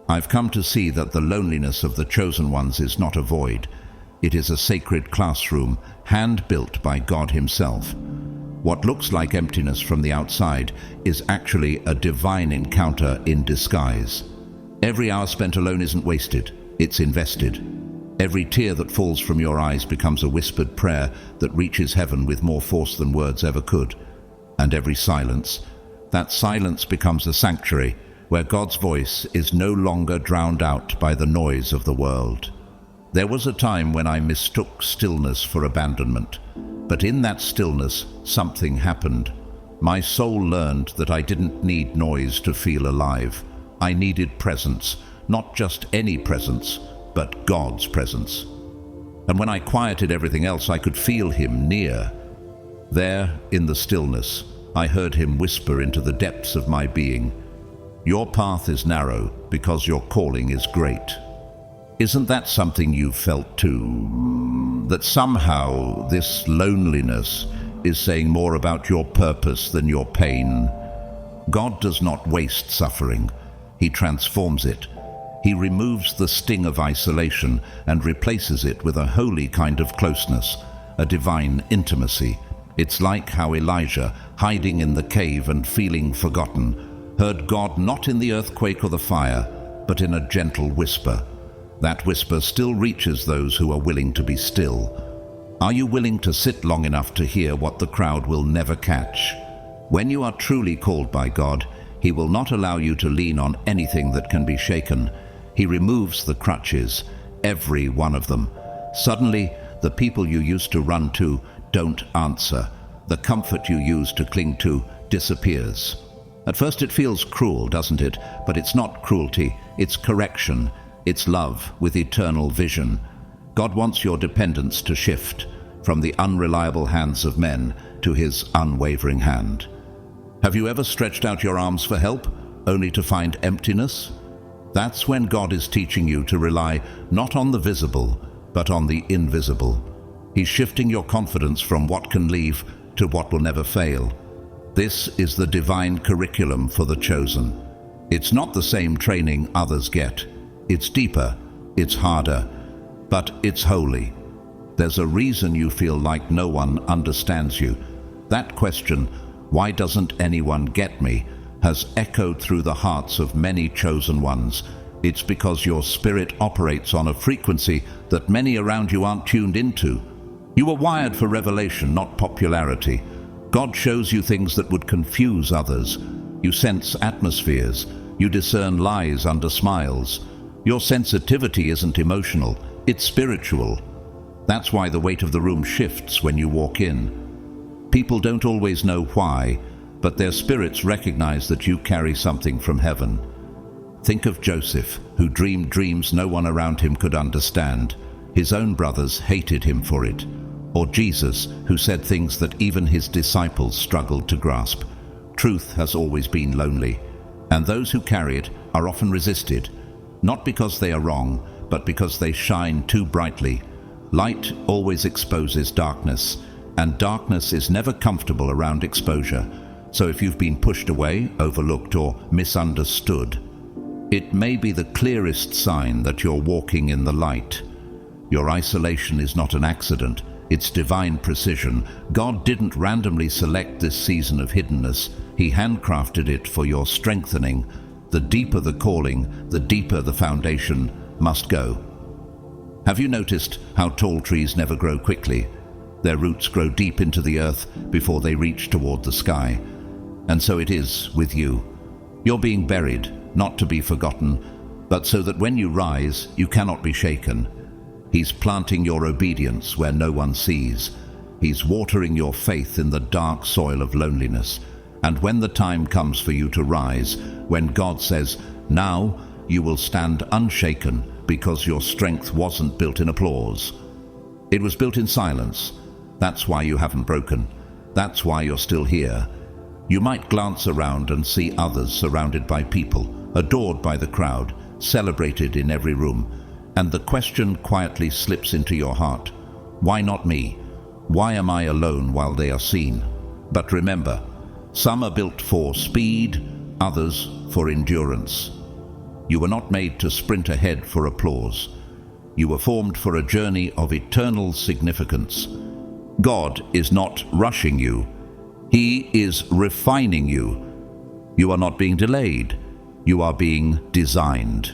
I've come to see that the loneliness of the chosen ones is not a void. It is a sacred classroom, hand-built by God Himself. What looks like emptiness from the outside is actually a divine encounter in disguise. Every hour spent alone isn't wasted, it's invested. Every tear that falls from your eyes becomes a whispered prayer that reaches heaven with more force than words ever could. And every silence, that silence becomes a sanctuary where God's voice is no longer drowned out by the noise of the world. There was a time when I mistook stillness for abandonment, but in that stillness, something happened. My soul learned that I didn't need noise to feel alive. I needed presence, not just any presence, but God's presence. And when I quieted everything else, I could feel Him near. There, in the stillness, I heard Him whisper into the depths of my being, "Your path is narrow because your calling is great." Isn't that something you've felt too? That somehow this loneliness is saying more about your purpose than your pain? God does not waste suffering. He transforms it. He removes the sting of isolation and replaces it with a holy kind of closeness, a divine intimacy. It's like how Elijah, hiding in the cave and feeling forgotten, heard God not in the earthquake or the fire, but in a gentle whisper. That whisper still reaches those who are willing to be still. Are you willing to sit long enough to hear what the crowd will never catch? When you are truly called by God, He will not allow you to lean on anything that can be shaken. He removes the crutches, every one of them. Suddenly, the people you used to run to don't answer. The comfort you used to cling to disappears. At first it feels cruel, doesn't it? But it's not cruelty, it's correction. It's love with eternal vision. God wants your dependence to shift from the unreliable hands of men to His unwavering hand. Have you ever stretched out your arms for help, only to find emptiness? That's when God is teaching you to rely not on the visible, but on the invisible. He's shifting your confidence from what can leave to what will never fail. This is the divine curriculum for the chosen. It's not the same training others get. It's deeper, it's harder, but it's holy. There's a reason you feel like no one understands you. That question, "Why doesn't anyone get me?" has echoed through the hearts of many chosen ones. It's because your spirit operates on a frequency that many around you aren't tuned into. You were wired for revelation, not popularity. God shows you things that would confuse others. You sense atmospheres. You discern lies under smiles. Your sensitivity isn't emotional, it's spiritual. That's why the weight of the room shifts when you walk in. People don't always know why, but their spirits recognize that you carry something from heaven. Think of Joseph, who dreamed dreams no one around him could understand. His own brothers hated him for it. Or Jesus, who said things that even his disciples struggled to grasp. Truth has always been lonely, and those who carry it are often resisted, not because they are wrong, but because they shine too brightly. Light always exposes darkness, and darkness is never comfortable around exposure. So if you've been pushed away, overlooked, or misunderstood, it may be the clearest sign that you're walking in the light. Your isolation is not an accident, it's divine precision. God didn't randomly select this season of hiddenness. He handcrafted it for your strengthening. The deeper the calling, the deeper the foundation must go. Have you noticed how tall trees never grow quickly? Their roots grow deep into the earth before they reach toward the sky. And so it is with you. You're being buried, not to be forgotten, but so that when you rise, you cannot be shaken. He's planting your obedience where no one sees. He's watering your faith in the dark soil of loneliness. And when the time comes for you to rise, when God says, "Now you will stand unshaken," because your strength wasn't built in applause. It was built in silence. That's why you haven't broken. That's why you're still here. You might glance around and see others surrounded by people, adored by the crowd, celebrated in every room. And the question quietly slips into your heart. Why not me? Why am I alone while they are seen? But remember, some are built for speed, others for endurance. You were not made to sprint ahead for applause. You were formed for a journey of eternal significance. God is not rushing you. He is refining you. You are not being delayed. You are being designed.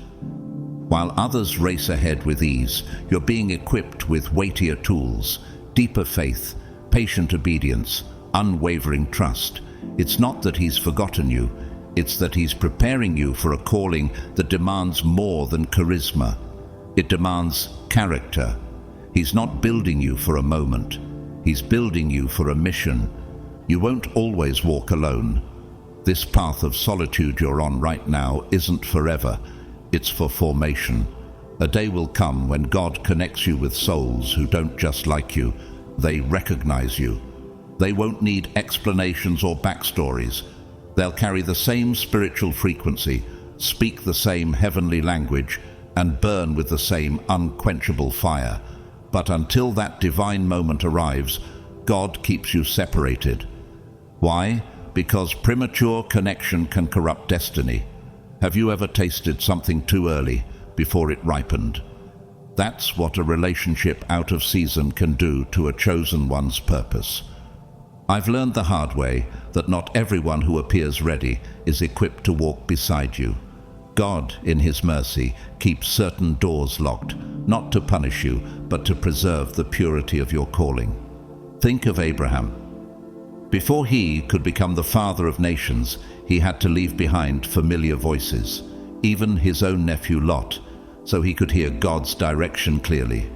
While others race ahead with ease, you're being equipped with weightier tools, deeper faith, patient obedience, unwavering trust. It's not that He's forgotten you. It's that He's preparing you for a calling that demands more than charisma. It demands character. He's not building you for a moment. He's building you for a mission. You won't always walk alone. This path of solitude you're on right now isn't forever. It's for formation. A day will come when God connects you with souls who don't just like you. They recognize you. They won't need explanations or backstories. They'll carry the same spiritual frequency, speak the same heavenly language, and burn with the same unquenchable fire. But until that divine moment arrives, God keeps you separated. Why? Because premature connection can corrupt destiny. Have you ever tasted something too early before it ripened? That's what a relationship out of season can do to a chosen one's purpose. I've learned the hard way that not everyone who appears ready is equipped to walk beside you. God, in His mercy, keeps certain doors locked, not to punish you, but to preserve the purity of your calling. Think of Abraham. Before he could become the father of nations, he had to leave behind familiar voices, even his own nephew Lot, so he could hear God's direction clearly.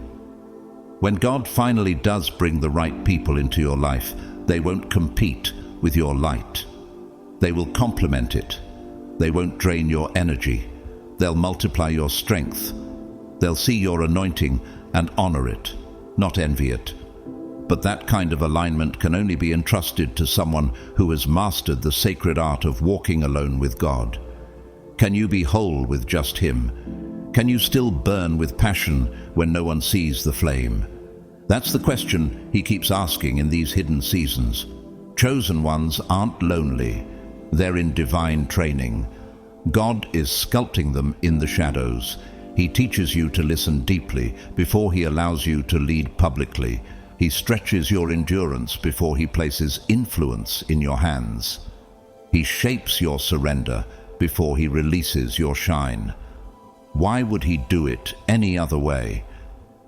When God finally does bring the right people into your life, they won't compete with your light. They will complement it. They won't drain your energy. They'll multiply your strength. They'll see your anointing and honor it, not envy it. But that kind of alignment can only be entrusted to someone who has mastered the sacred art of walking alone with God. Can you be whole with just Him? Can you still burn with passion when no one sees the flame? That's the question He keeps asking in these hidden seasons. Chosen ones aren't lonely. They're in divine training. God is sculpting them in the shadows. He teaches you to listen deeply before He allows you to lead publicly. He stretches your endurance before He places influence in your hands. He shapes your surrender before He releases your shine. Why would He do it any other way?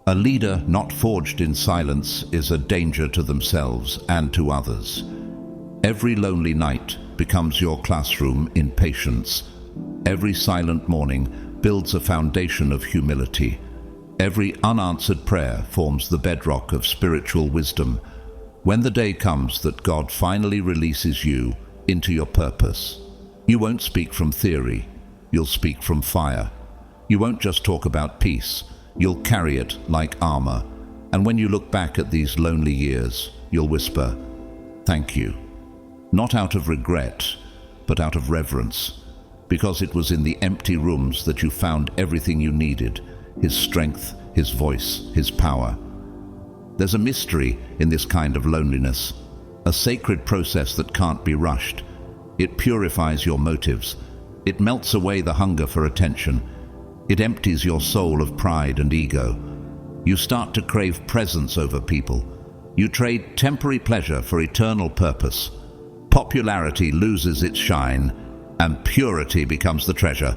A leader not forged in silence is a danger to themselves and to others. Every lonely night becomes your classroom in patience. Every silent morning builds a foundation of humility. Every unanswered prayer forms the bedrock of spiritual wisdom. When the day comes that God finally releases you into your purpose, you won't speak from theory, you'll speak from fire. You won't just talk about peace, you'll carry it like armor. And when you look back at these lonely years, you'll whisper, "Thank you." Not out of regret, but out of reverence, because it was in the empty rooms that you found everything you needed. His strength, His voice, His power. There's a mystery in this kind of loneliness, a sacred process that can't be rushed. It purifies your motives. It melts away the hunger for attention. It empties your soul of pride and ego. You start to crave presence over people. You trade temporary pleasure for eternal purpose. Popularity loses its shine, and purity becomes the treasure.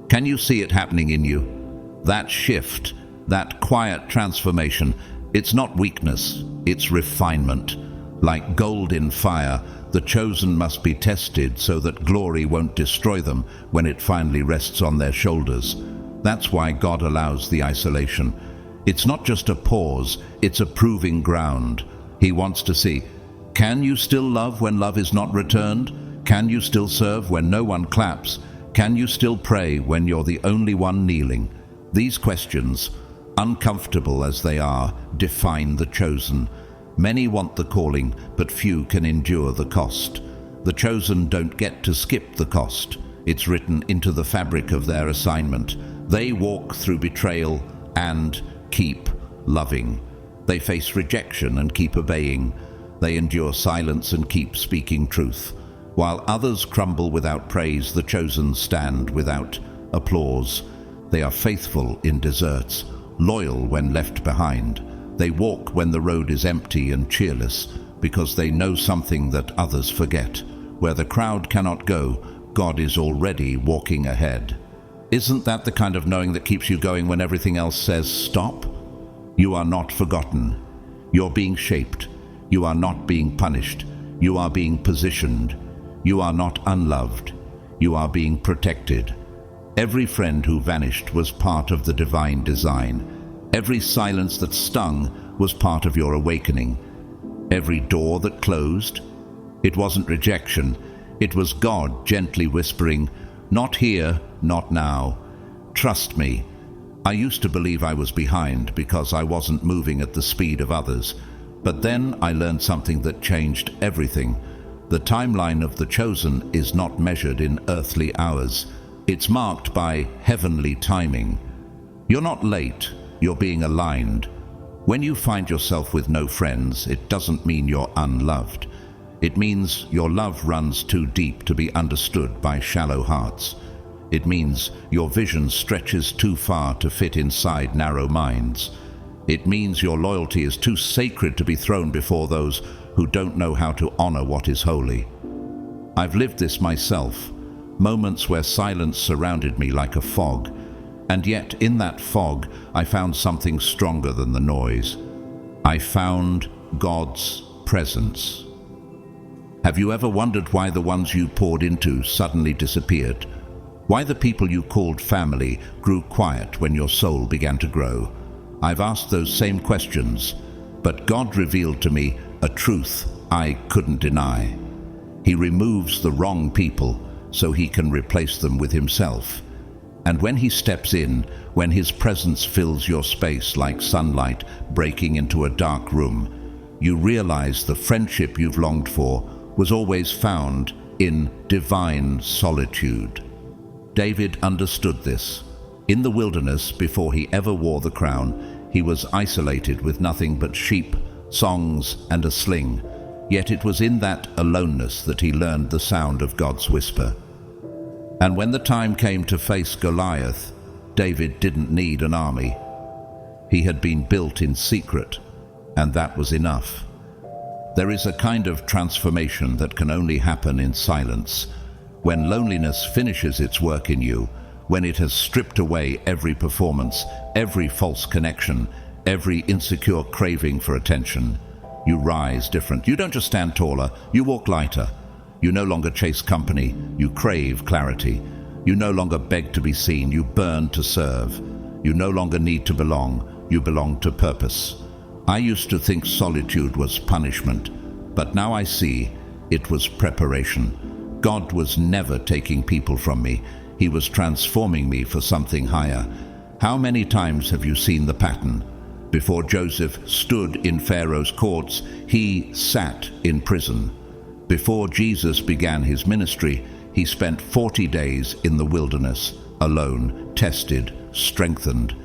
Can you see it happening in you? That shift, that quiet transformation, it's not weakness, it's refinement. Like gold in fire, the chosen must be tested so that glory won't destroy them when it finally rests on their shoulders. That's why God allows the isolation. It's not just a pause, it's a proving ground. He wants to see, can you still love when love is not returned? Can you still serve when no one claps? Can you still pray when you're the only one kneeling? These questions, uncomfortable as they are, define the chosen. Many want the calling, but few can endure the cost. The chosen don't get to skip the cost. It's written into the fabric of their assignment. They walk through betrayal and keep loving. They face rejection and keep obeying. They endure silence and keep speaking truth. While others crumble without praise, the chosen stand without applause. They are faithful in deserts, loyal when left behind. They walk when the road is empty and cheerless, because they know something that others forget. Where the crowd cannot go, God is already walking ahead. Isn't that the kind of knowing that keeps you going when everything else says stop? You are not forgotten. You're being shaped. You are not being punished. You are being positioned. You are not unloved. You are being protected. Every friend who vanished was part of the divine design. Every silence that stung was part of your awakening. Every door that closed, it wasn't rejection. It was God gently whispering, "Not here, not now. Trust me." I used to believe I was behind because I wasn't moving at the speed of others. But then I learned something that changed everything. The timeline of the chosen is not measured in earthly hours. It's marked by heavenly timing. You're not late, you're being aligned. When you find yourself with no friends, it doesn't mean you're unloved. It means your love runs too deep to be understood by shallow hearts. It means your vision stretches too far to fit inside narrow minds. It means your loyalty is too sacred to be thrown before those who don't know how to honor what is holy. I've lived this myself, moments where silence surrounded me like a fog, and yet in that fog I found something stronger than the noise. I found God's presence. Have you ever wondered why the ones you poured into suddenly disappeared? Why the people you called family grew quiet when your soul began to grow? I've asked those same questions, but God revealed to me a truth I couldn't deny. He removes the wrong people so He can replace them with Himself. And when He steps in, when His presence fills your space like sunlight breaking into a dark room, you realize the friendship you've longed for was always found in divine solitude. David understood this. In the wilderness, before he ever wore the crown, he was isolated with nothing but sheep, songs, and a sling. Yet it was in that aloneness that he learned the sound of God's whisper. And when the time came to face Goliath, David didn't need an army. He had been built in secret, and that was enough. There is a kind of transformation that can only happen in silence. When loneliness finishes its work in you, when it has stripped away every performance, every false connection, every insecure craving for attention, you rise different. You don't just stand taller, you walk lighter. You no longer chase company, you crave clarity. You no longer beg to be seen, you burn to serve. You no longer need to belong, you belong to purpose. I used to think solitude was punishment, but now I see it was preparation. God was never taking people from me. He was transforming me for something higher. How many times have you seen the pattern? Before Joseph stood in Pharaoh's courts, he sat in prison. Before Jesus began his ministry, he spent 40 days in the wilderness, alone, tested, strengthened.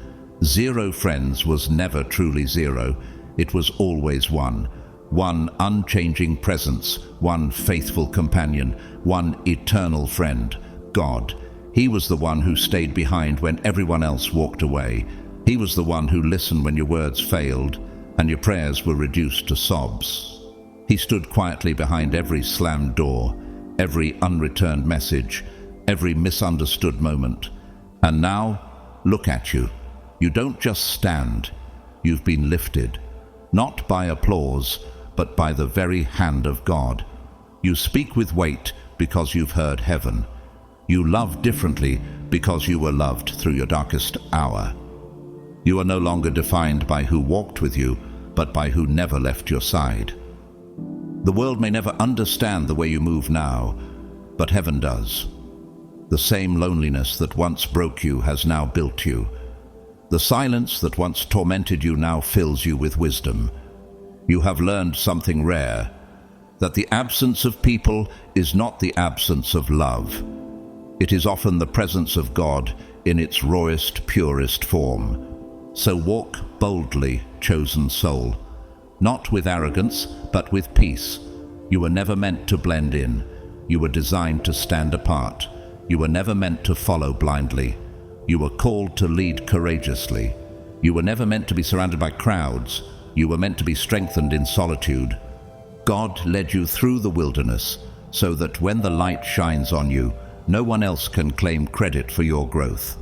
0 friends was never truly 0. It was always one unchanging presence, one faithful companion, one eternal friend, God. He was the one who stayed behind when everyone else walked away. He was the one who listened when your words failed and your prayers were reduced to sobs. He stood quietly behind every slammed door, every unreturned message, every misunderstood moment. And now, look at you. You don't just stand, you've been lifted. Not by applause, but by the very hand of God. You speak with weight because you've heard heaven. You love differently because you were loved through your darkest hour. You are no longer defined by who walked with you, but by who never left your side. The world may never understand the way you move now, but heaven does. The same loneliness that once broke you has now built you. The silence that once tormented you now fills you with wisdom. You have learned something rare, that the absence of people is not the absence of love. It is often the presence of God in its rawest, purest form. So walk boldly, chosen soul, not with arrogance, but with peace. You were never meant to blend in. You were designed to stand apart. You were never meant to follow blindly. You were called to lead courageously. You were never meant to be surrounded by crowds. You were meant to be strengthened in solitude. God led you through the wilderness so that when the light shines on you, no one else can claim credit for your growth.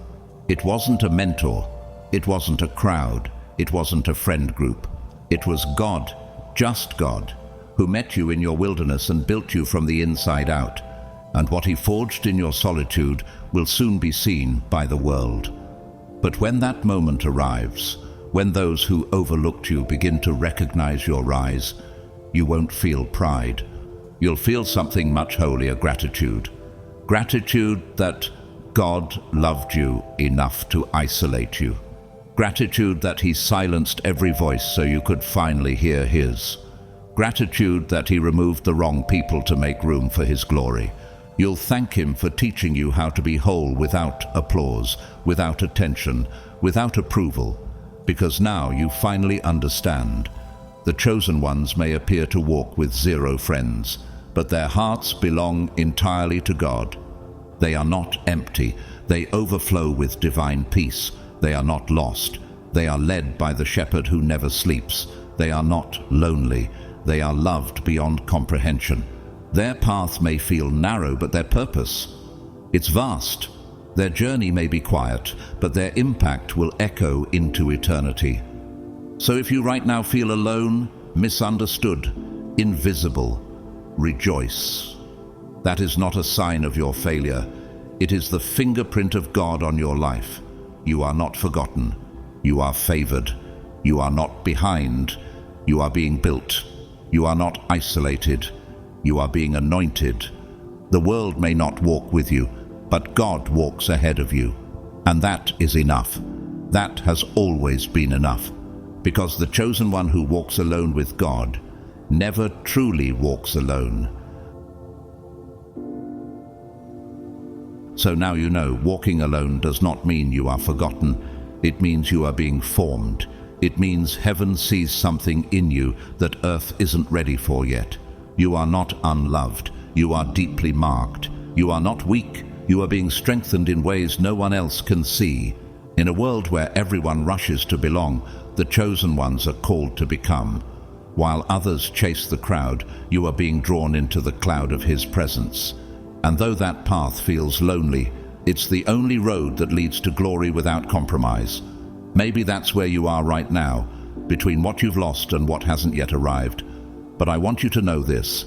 It wasn't a mentor. It wasn't a crowd. It wasn't a friend group. It was God, just God, who met you in your wilderness and built you from the inside out. And what He forged in your solitude will soon be seen by the world. But when that moment arrives, when those who overlooked you begin to recognize your rise, you won't feel pride. You'll feel something much holier, gratitude. Gratitude that God loved you enough to isolate you. Gratitude that He silenced every voice so you could finally hear His. Gratitude that He removed the wrong people to make room for His glory. You'll thank Him for teaching you how to be whole without applause, without attention, without approval, because now you finally understand. The chosen ones may appear to walk with 0 friends, but their hearts belong entirely to God. They are not empty. They overflow with divine peace. They are not lost. They are led by the shepherd who never sleeps. They are not lonely. They are loved beyond comprehension. Their path may feel narrow, but their purpose, it's vast. Their journey may be quiet, but their impact will echo into eternity. So if you right now feel alone, misunderstood, invisible, rejoice. That is not a sign of your failure. It is the fingerprint of God on your life. You are not forgotten. You are favored. You are not behind. You are being built. You are not isolated. You are being anointed. The world may not walk with you, but God walks ahead of you. And that is enough. That has always been enough. Because the chosen one who walks alone with God never truly walks alone. So now you know, walking alone does not mean you are forgotten. It means you are being formed. It means heaven sees something in you that earth isn't ready for yet. You are not unloved. You are deeply marked. You are not weak. You are being strengthened in ways no one else can see. In a world where everyone rushes to belong, the chosen ones are called to become. While others chase the crowd, you are being drawn into the cloud of His presence. And though that path feels lonely, it's the only road that leads to glory without compromise. Maybe that's where you are right now, between what you've lost and what hasn't yet arrived. But I want you to know this: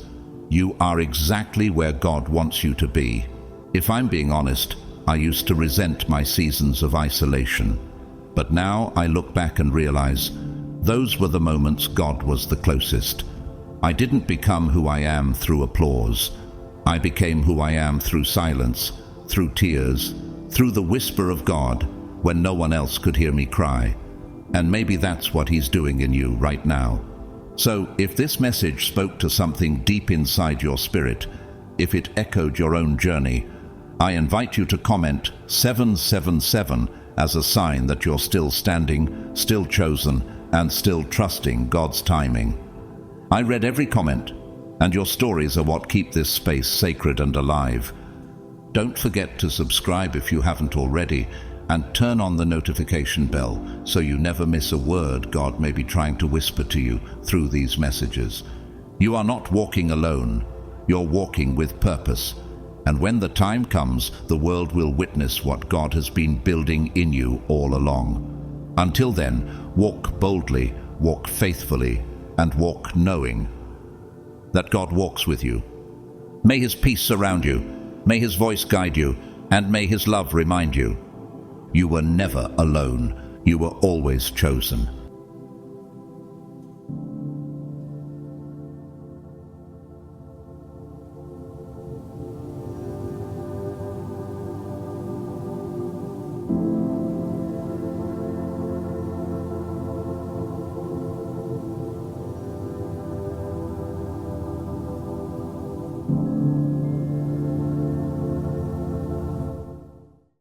you are exactly where God wants you to be. If I'm being honest, I used to resent my seasons of isolation. But now I look back and realize those were the moments God was the closest. I didn't become who I am through applause. I became who I am through silence, through tears, through the whisper of God when no one else could hear me cry. And maybe that's what He's doing in you right now. So if this message spoke to something deep inside your spirit, if it echoed your own journey, I invite you to comment 777 as a sign that you're still standing, still chosen, and still trusting God's timing. I read every comment, and your stories are what keep this space sacred and alive. Don't forget to subscribe if you haven't already, and turn on the notification bell so you never miss a word God may be trying to whisper to you through these messages. You are not walking alone. You're walking with purpose. And when the time comes, the world will witness what God has been building in you all along. Until then, walk boldly, walk faithfully, and walk knowing that God walks with you. May His peace surround you, may His voice guide you, and may His love remind you. You were never alone. You were always chosen.